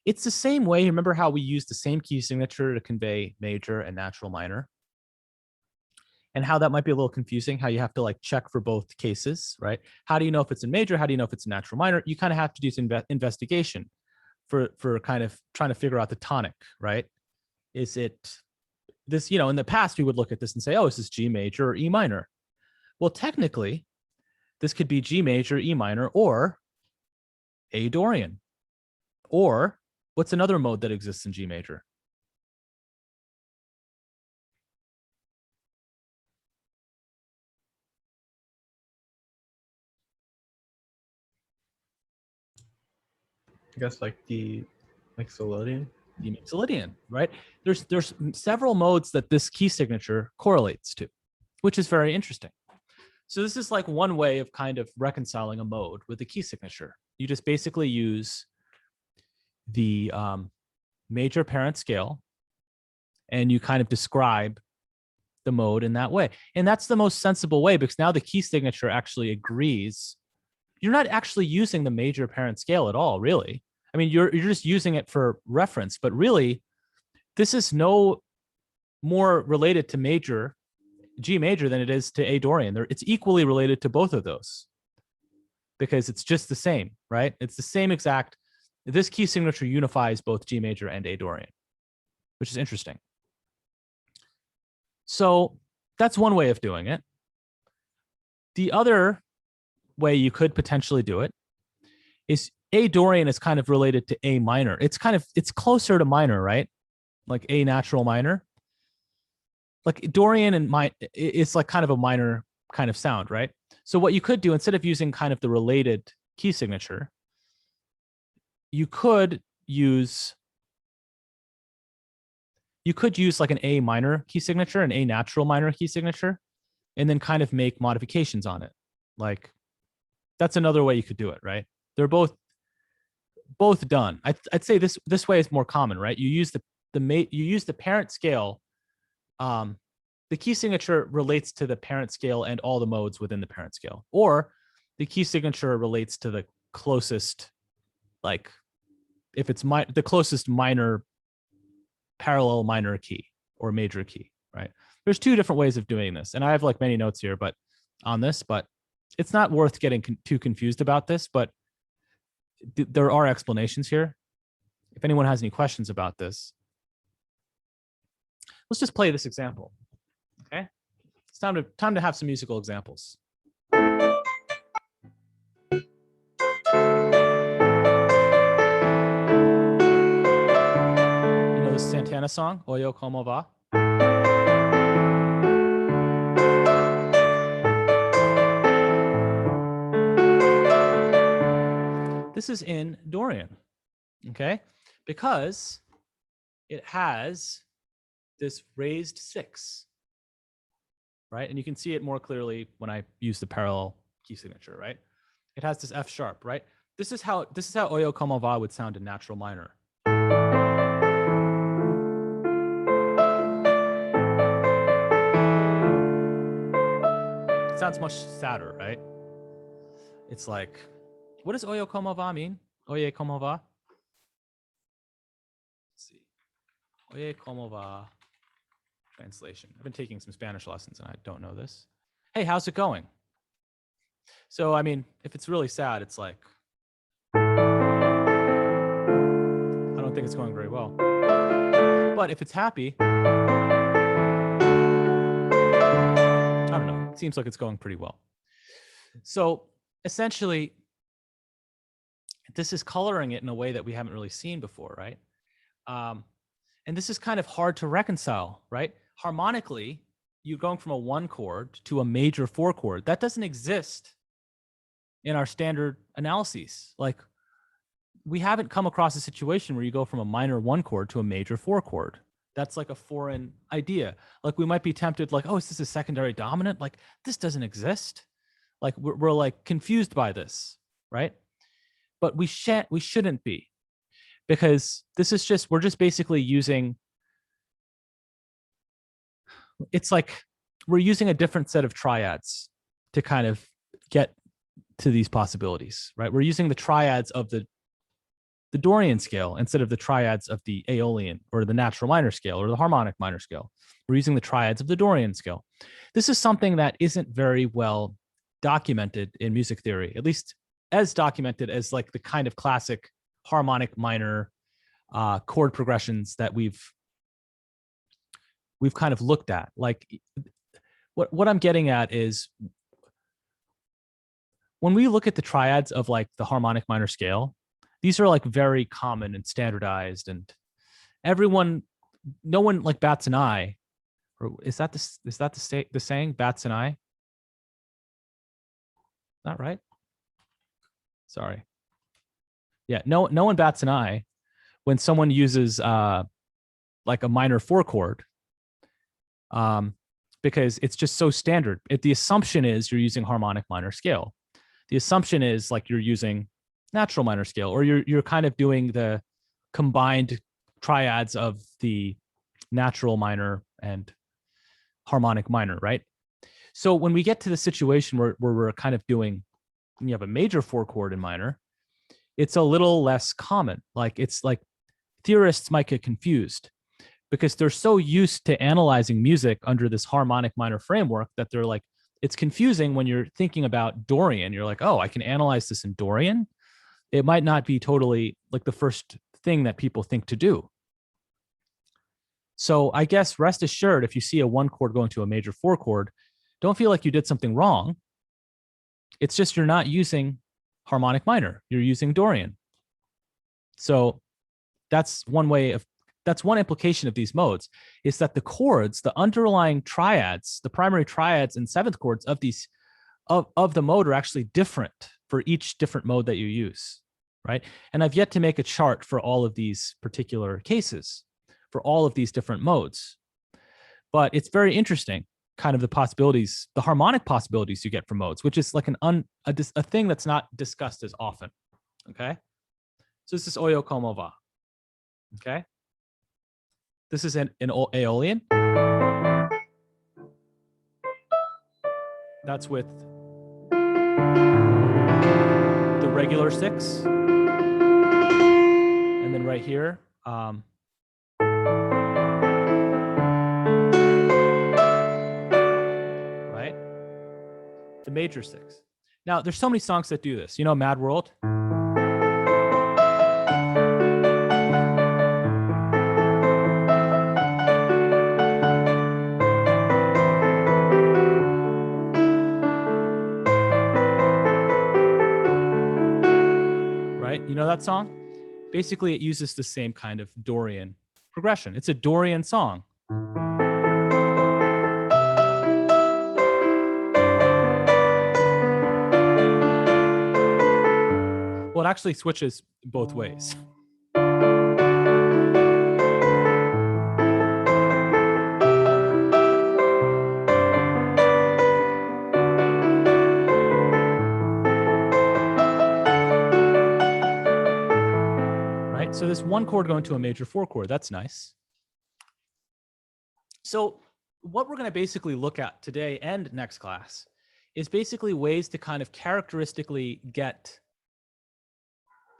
It's the same way. Remember how we use the same key signature to convey major and natural minor? And how that might be a little confusing, how you have to like check for both cases, right? How do you know if it's in major? How do you know if it's in natural minor? You kind of have to do some investigation for kind of trying to figure out the tonic, right? Is it this, in the past we would look at this and say, oh, is this G major or E minor? Well, technically, this could be G major, E minor, or A Dorian. Or what's another mode that exists in G major? I guess like the Mixolydian. The Mixolydian, right? There's several modes that this key signature correlates to, which is very interesting. So this is like one way of kind of reconciling a mode with the key signature. You just basically use the major parent scale and you kind of describe the mode in that way. And that's the most sensible way, because now the key signature actually agrees. You're not actually using the major parent scale at all, really. I mean, you're just using it for reference, but really, this is no more related to major, G major, than it is to A Dorian. It's equally related to both of those because it's just the same, right? It's the same exact. This key signature unifies both G major and A Dorian, which is interesting. So that's one way of doing it. The other way you could potentially do it is A Dorian is kind of related to A minor. It's closer to minor, right? Like A natural minor. Like Dorian and it's like kind of a minor kind of sound, right? So what you could do, instead of using kind of the related key signature, you could use like an A minor key signature, an A natural minor key signature, and then kind of make modifications on it. Like that's another way you could do it, right? They're both done. I'd say this way is more common, right? You use the parent scale. The key signature relates to the parent scale and all the modes within the parent scale, or the key signature relates to the closest, like if it's the closest minor parallel minor key or major key, right? There's two different ways of doing this, and I have like many notes here, but it's not worth getting too confused about this. But there are explanations here. If anyone has any questions about this, let's just play this example. Okay, it's time to have some musical examples. You know this Santana song, Oyo Como Va? This is in Dorian, okay? Because it has this raised 6, right? And you can see it more clearly when I use the parallel key signature, right? It has this F sharp, right? This is how Oyo Como Va would sound in natural minor. It sounds much sadder, right? It's like, what does Oyo Como Va mean? Oye Como Va? Let's see. Oye Como Va translation. I've been taking some Spanish lessons and I don't know this. Hey, how's it going? So, I mean, if it's really sad, it's like, I don't think it's going very well. But if it's happy, I don't know. It seems like it's going pretty well. So essentially, this is coloring it in a way that we haven't really seen before, right? And this is kind of hard to reconcile, right? Harmonically, you're going from a 1 chord to a major 4 chord. That doesn't exist in our standard analyses. Like, we haven't come across a situation where you go from a minor 1 chord to a major 4 chord. That's like a foreign idea. Like, we might be tempted, like, oh, is this a secondary dominant? Like, this doesn't exist. Like, we're like confused by this, right? But we shouldn't be, because this is we're just basically using, it's like we're using a different set of triads to kind of get to these possibilities, right? We're using the triads of the Dorian scale instead of the triads of the Aeolian or the natural minor scale or the harmonic minor scale. We're using the triads of the Dorian scale. This is something that isn't very well documented in music theory, at least as documented as like the kind of classic harmonic minor chord progressions that we've kind of looked at. Like what I'm getting at is when we look at the triads of like the harmonic minor scale, these are like very common and standardized, and no one like bats an eye. Or is that the saying, bats an eye? Not right? Sorry. Yeah, no one bats an eye when someone uses like a minor 4 chord, because it's just so standard. The assumption is you're using harmonic minor scale. The assumption is like you're using natural minor scale, or you're kind of doing the combined triads of the natural minor and harmonic minor, right? So when we get to the situation where we're kind of doing, when you have a major 4 chord in minor, it's a little less common. Like it's like theorists might get confused because they're so used to analyzing music under this harmonic minor framework that they're like, it's confusing when you're thinking about Dorian. You're like, oh, I can analyze this in Dorian. It might not be totally like the first thing that people think to do. So I guess rest assured, if you see a 1 chord going to a major 4 chord, don't feel like you did something wrong. It's just you're not using harmonic minor. You're using Dorian. So that's one implication of these modes, is that the chords, the underlying triads, the primary triads and 7th chords of these of the mode are actually different for each different mode that you use, right? And I've yet to make a chart for all of these particular cases, for all of these different modes. But it's very interesting, kind of the possibilities, the harmonic possibilities you get from modes, which is like a thing that's not discussed as often, okay? So this is Oyo Como Va, okay? This is an Aeolian. That's with the regular 6. And then right here, right? The major 6. Now, there's so many songs that do this. You know Mad World? Right? You know that song? Basically, it uses the same kind of Dorian progression. It's a Dorian song. Well, it actually switches both ways. Right? So this 1 chord going to a major 4 chord, that's nice. So what we're going to basically look at today and next class is basically ways to kind of characteristically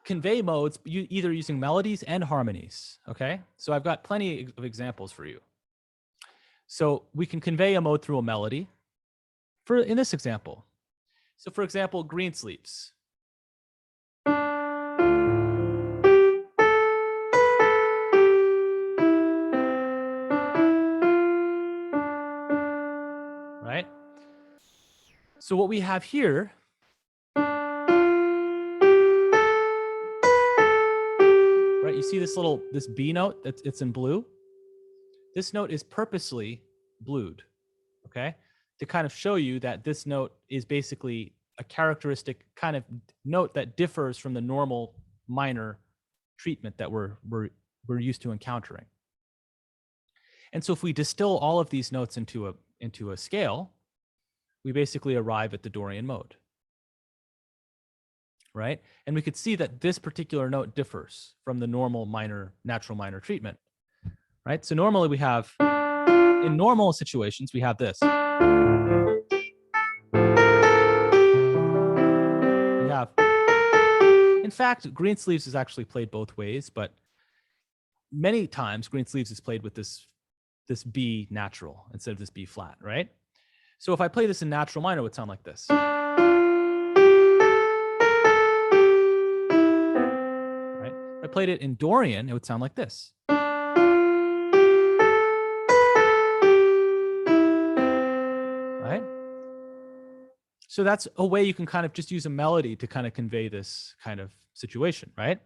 convey modes, either using melodies and harmonies, okay? So I've got plenty of examples for you. So we can convey a mode through a melody in this example. So for example, Greensleeves. Right? So what we have here you see this B note it's in blue. This note is purposely blued, okay? To kind of show you that this note is basically a characteristic kind of note that differs from the normal minor treatment that we're used to encountering. And so if we distill all of these notes into a scale, we basically arrive at the Dorian mode. Right? And we could see that this particular note differs from the normal natural minor treatment, right? So normally we have, in normal situations, we have this. We have, in fact, Greensleeves is actually played both ways, but many times Greensleeves is played with this B natural instead of this B flat, right? So if I play this in natural minor, it would sound like this. Right? I played it in Dorian, it would sound like this. Right? So that's a way you can kind of just use a melody to kind of convey this kind of situation, right?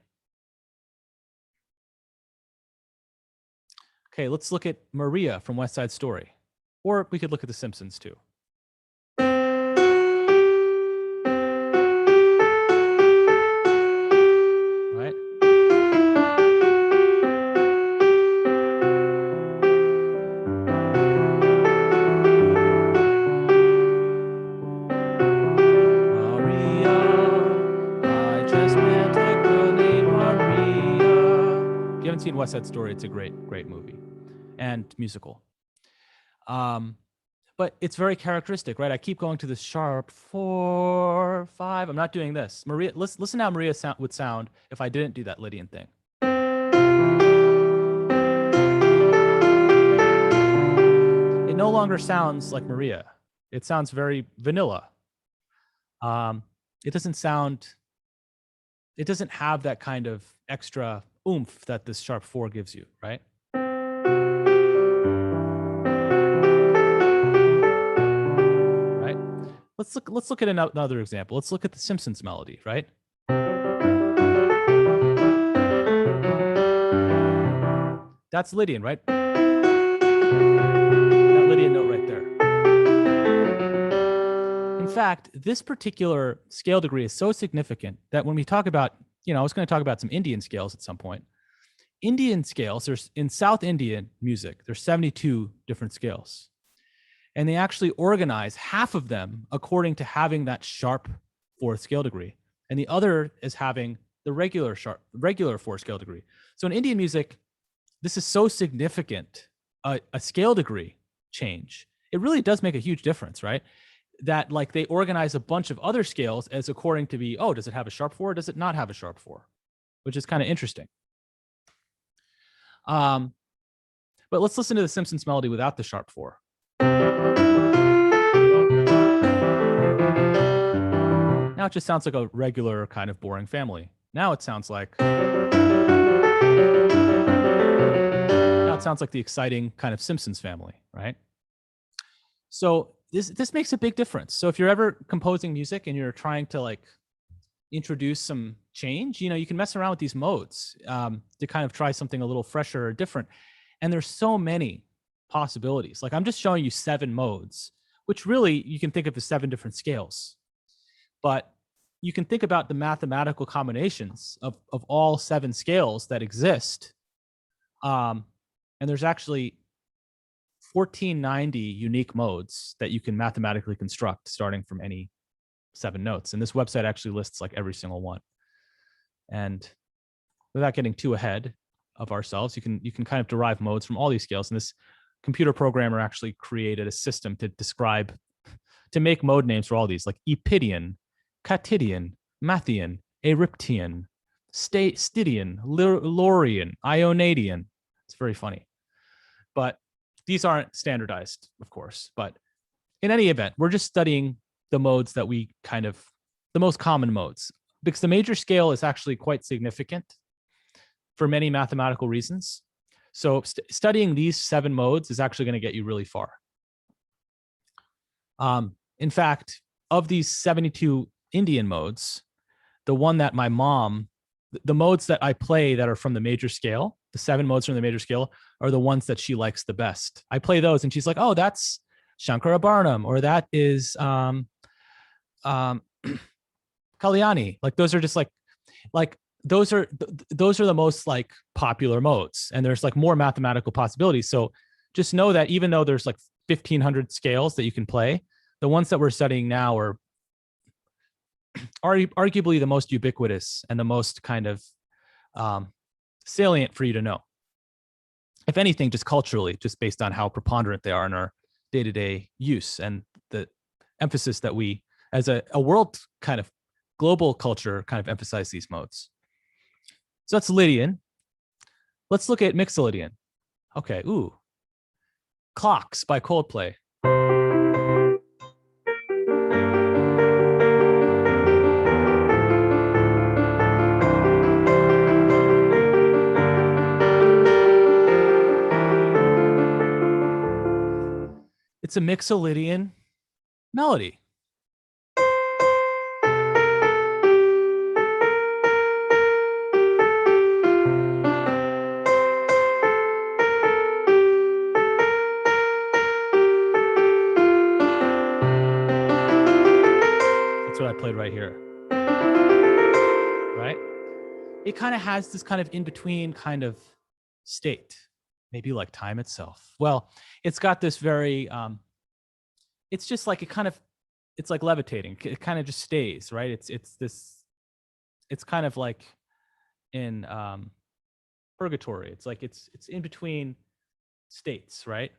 Okay, let's look at Maria from West Side Story. Or we could look at The Simpsons too. Right? Maria, I just met a girl named Maria. If you haven't seen West Side Story, it's a great movie and musical. But it's very characteristic, right? I keep going to the sharp 4, 5. I'm not doing this. Maria, listen how Maria would sound if I didn't do that Lydian thing. It no longer sounds like Maria. It sounds very vanilla. It doesn't have that kind of extra oomph that this sharp 4 gives you, right? Right? Let's look at another example. Let's look at the Simpsons melody, right? That's Lydian, right? That Lydian note right there. In fact, this particular scale degree is so significant that when we talk about, I was going to talk about some Indian scales at some point. Indian scales, there's in South Indian music, there's 72 different scales. And they actually organize half of them according to having that sharp 4th scale degree. And the other is having the regular 4th scale degree. So in Indian music, this is so significant, a scale degree change. It really does make a huge difference, right? That like they organize a bunch of other scales as according to be, does it have a sharp 4 or does it not have a sharp 4? Which is kind of interesting. But let's listen to the Simpsons melody without the sharp 4. Now it just sounds like a regular kind of boring family. Now it sounds like the exciting kind of Simpsons family, right? So this makes a big difference. So if you're ever composing music and you're trying to like introduce some change, you can mess around with these modes to kind of try something a little fresher or different. And there's so many possibilities. Like I'm just showing you 7 modes, which really you can think of as 7 different scales. But you can think about the mathematical combinations of all 7 scales that exist. And there's actually 1490 unique modes that you can mathematically construct starting from any 7 notes. And this website actually lists like every single one. And without getting too ahead of ourselves, you can kind of derive modes from all these scales. And this computer programmer actually created a system to make mode names for all these, like Epidian, Catidian, Mathian, Eryptian, Stydian, Laurian, Ionadian. It's very funny. But these aren't standardized, of course. But in any event, we're just studying the modes that the most common modes, because the major scale is actually quite significant for many mathematical reasons. So studying these 7 modes is actually going to get you really far. In fact, of these 72 Indian modes, the one that my mom, the modes that I play that are from the major scale, the 7 modes from the major scale are the ones that she likes the best. I play those and she's like, oh, that's Shankarabharanam, or that is Kalyani. Like those are just like those are the most like popular modes, and there's like more mathematical possibilities. So just know that even though there's like 1,500 scales that you can play, the ones that we're studying now are arguably the most ubiquitous and the most kind of salient for you to know. If anything, just culturally, just based on how preponderant they are in our day-to-day use and the emphasis that we, as a world kind of global culture, kind of emphasize these modes. So that's Lydian. Let's look at Mixolydian. Okay, Clocks by Coldplay. It's a Mixolydian melody. That's what I played right here. Right? It kind of has this kind of in-between kind of state, maybe like time itself. Well, it's got this very, it's just like it's like levitating. It kind of just stays, right? It's kind of like in purgatory. It's like it's in between states, right?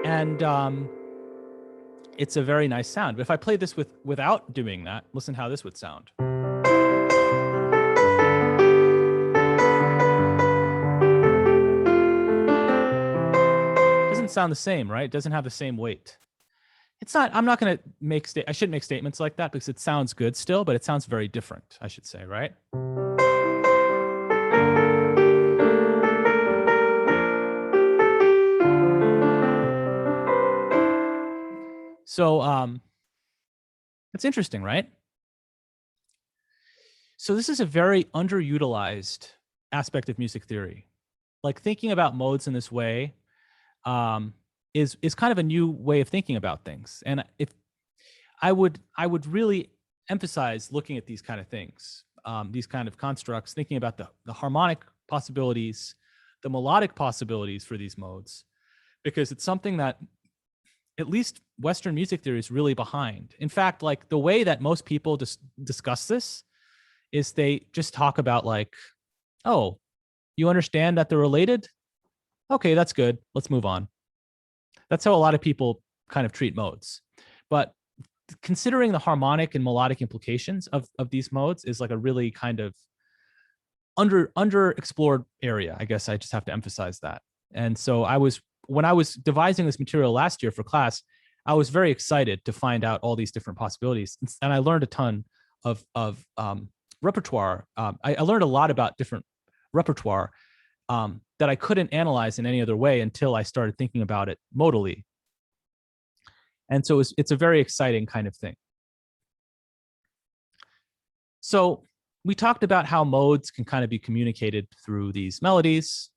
And it's a very nice sound. But if I play this without doing that, listen how this would sound. It doesn't sound the same, right? It doesn't have the same weight. It's not, I'm not going to I shouldn't make statements like that because it sounds good still, but it sounds very different, I should say, right? So it's interesting, right? So this is a very underutilized aspect of music theory. Like thinking about modes in this way is kind of a new way of thinking about things. And if I would really emphasize looking at these kind of things, these kind of constructs, thinking about the harmonic possibilities, the melodic possibilities for these modes, because it's something that at least Western music theory is really behind. In fact, like the way that most people discuss this is they just talk about like, oh, you understand that they're related? Okay, that's good. Let's move on. That's how a lot of people kind of treat modes. But considering the harmonic and melodic implications of these modes is like a really kind of underexplored area. I guess I just have to emphasize that. And so when I was devising this material last year for class, I was very excited to find out all these different possibilities. And I learned a ton of repertoire. I learned a lot about different repertoire that I couldn't analyze in any other way until I started thinking about it modally. And so it's a very exciting kind of thing. So we talked about how modes can kind of be communicated through these melodies.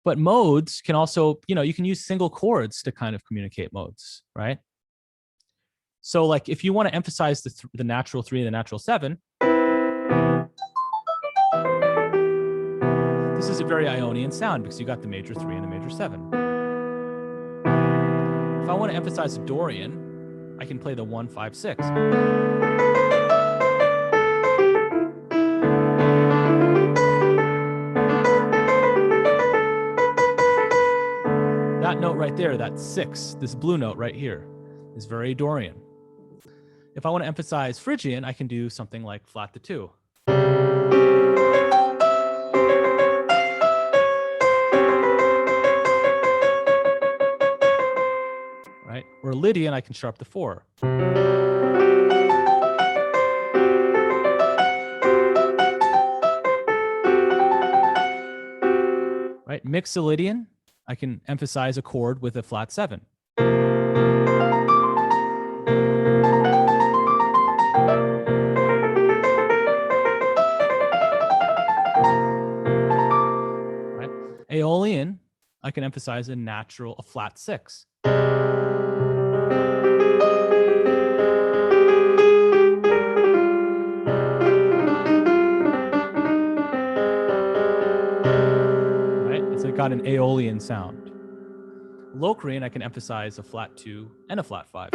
But modes can also, you can use single chords to kind of communicate modes, right? So like if you want to emphasize the natural 3 and the natural 7, this is a very Ionian sound because you got the major 3 and the major 7. If I want to emphasize a Dorian, I can play the 1, 5, 6. That note right there, that 6, this blue note right here, is very Dorian. If I want to emphasize Phrygian, I can do something like flat to 2. Right? Or Lydian, I can sharp the 4. Right? Mixolydian, I can emphasize a chord with a flat 7. Right? Aeolian, I can emphasize a flat 6. Right? It's got an Aeolian sound. Locrian, I can emphasize a flat 2 and a flat 5.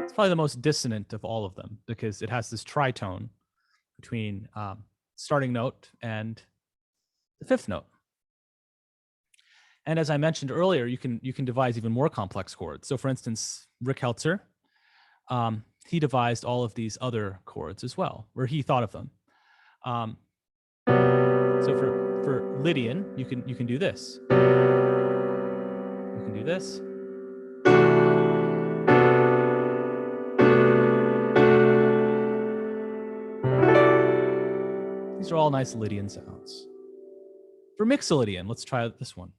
It's probably the most dissonant of all of them because it has this tritone between starting note and the 5th note. And as I mentioned earlier, you can devise even more complex chords. So for instance, Rick Heltzer, he devised all of these other chords as well, or he thought of them. So for Lydian, you can do this. You can do this. These are all nice Lydian sounds. For Mixolydian, let's try this one.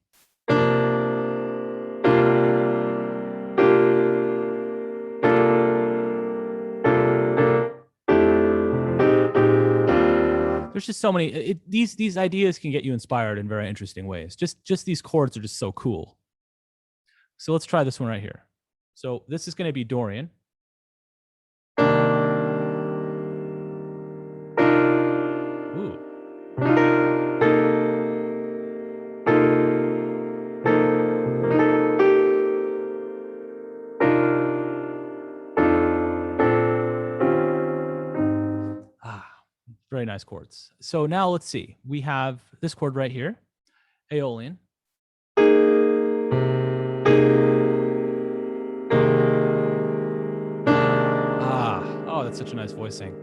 There's just so many. These ideas can get you inspired in very interesting ways. Just these chords are just so cool. So let's try this one right here. So this is going to be Dorian. Ooh. Very nice chords. So now let's see. We have this chord right here, Aeolian. Oh, that's such a nice voicing.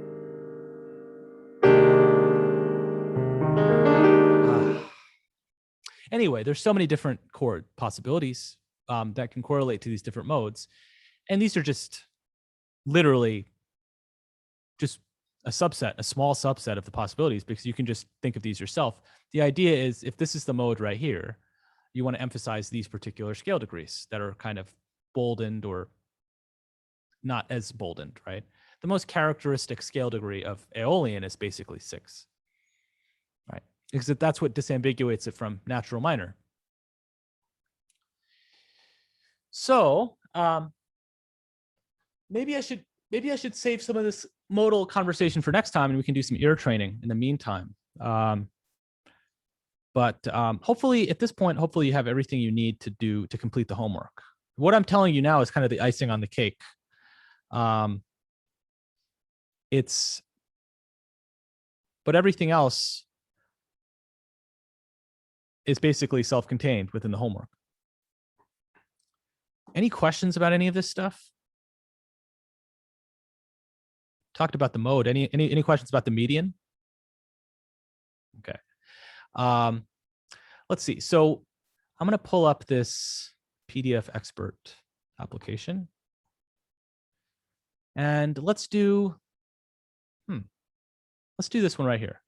Anyway, there's so many different chord possibilities that can correlate to these different modes. And these are just literally just a subset, a small subset of the possibilities, because you can just think of these yourself. The idea is, if this is the mode right here, you want to emphasize these particular scale degrees that are kind of boldened or not as boldened, right? The most characteristic scale degree of Aeolian is basically 6, right? Because that's what disambiguates it from natural minor. So maybe I should save some of this modal conversation for next time, and we can do some ear training in the meantime. But hopefully, at this point, hopefully you have everything you need to complete the homework. What I'm telling you now is kind of the icing on the cake. But everything else is basically self-contained within the homework. Any questions about any of this stuff? Talked about the mode. Any questions about the median? Okay. Let's see. So I'm going to pull up this PDF expert application. And let's do this one right here.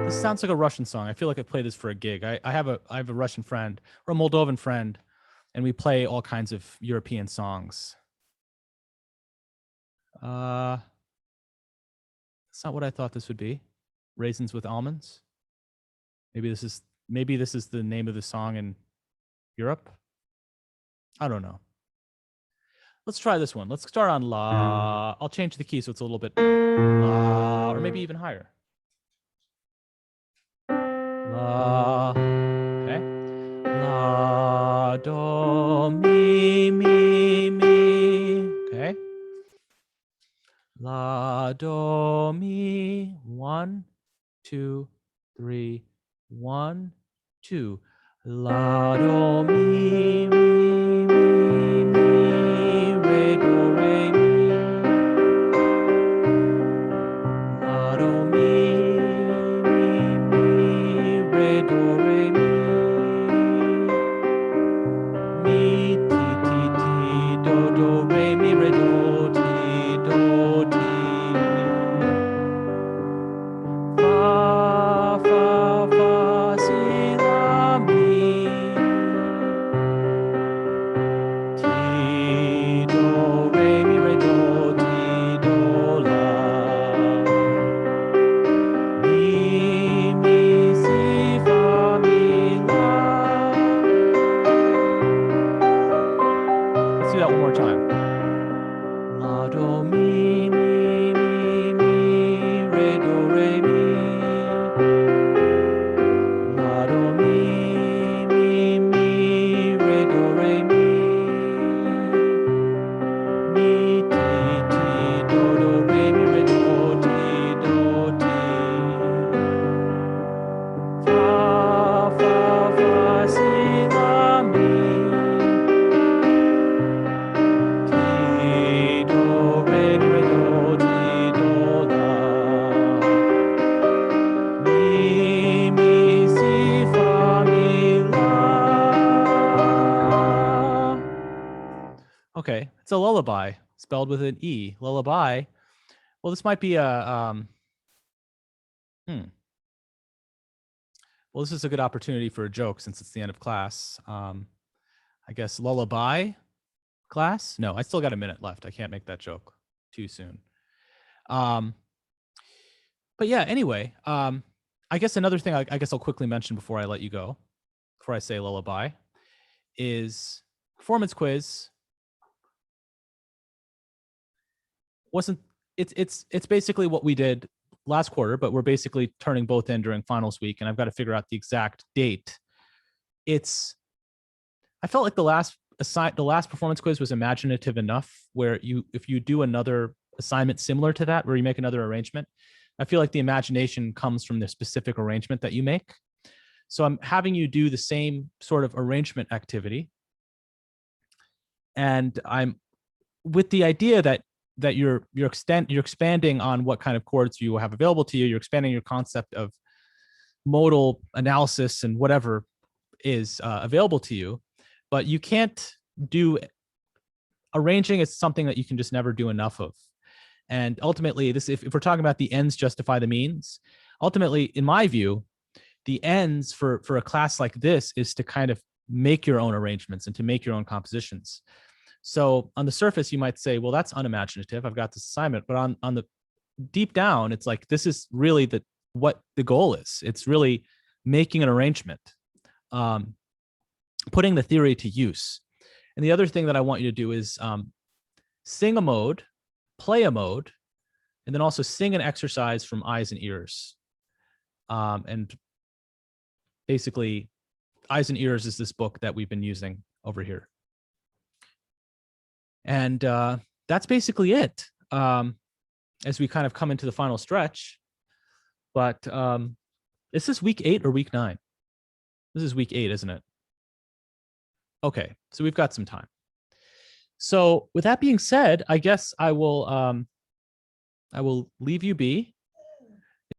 Sounds like a Russian song. I feel like I play this for a gig. I have a Russian friend or a Moldovan friend, and we play all kinds of European songs. That's not what I thought this would be. Raisins with almonds. Maybe this is the name of the song in Europe. I don't know. Let's try this one. Let's start on La. I'll change the key so it's a little bit La, or maybe even higher. La, okay. La, do, mi, mi, mi. Okay. La, do, mi. 1, 2, 3. 1, 2. La, do, mi, mi, mi, mi. Re, do, re, mi. La, do, mi. Okay, it's a lullaby spelled with an E. Lullaby. Well, this might be a Well, this is a good opportunity for a joke since it's the end of class. I guess lullaby class. No, I still got a minute left. I can't make that joke too soon. But yeah. Anyway, I guess another thing I guess I'll quickly mention before I let you go, before I say lullaby, is performance quiz. It's basically what we did last quarter, but we're basically turning both in during finals week, and I've got to figure out the exact date. I felt like the last performance quiz was imaginative enough where if you do another assignment similar to that, where you make another arrangement, I feel like the imagination comes from the specific arrangement that you make. So I'm having you do the same sort of arrangement activity, and I'm with the idea that you're expanding on what kind of chords you have available to you. You're expanding your concept of modal analysis and whatever is available to you, but you can't do arranging. Is something that you can just never do enough of. And ultimately, if we're talking about the ends justify the means, ultimately, in my view, the ends for a class like this is to kind of make your own arrangements and to make your own compositions. So on the surface, you might say, well, that's unimaginative. I've got this assignment. But on the deep down, it's like, this is really what the goal is. It's really making an arrangement, putting the theory to use. And the other thing that I want you to do is sing a mode, play a mode, and then also sing an exercise from Eyes and Ears. And basically, Eyes and Ears is this book that we've been using over here. And that's basically it as we kind of come into the final stretch. But is this week 8 or week 9? This is week 8, isn't it? Okay, so we've got some time. So with that being said, I guess I will leave you be.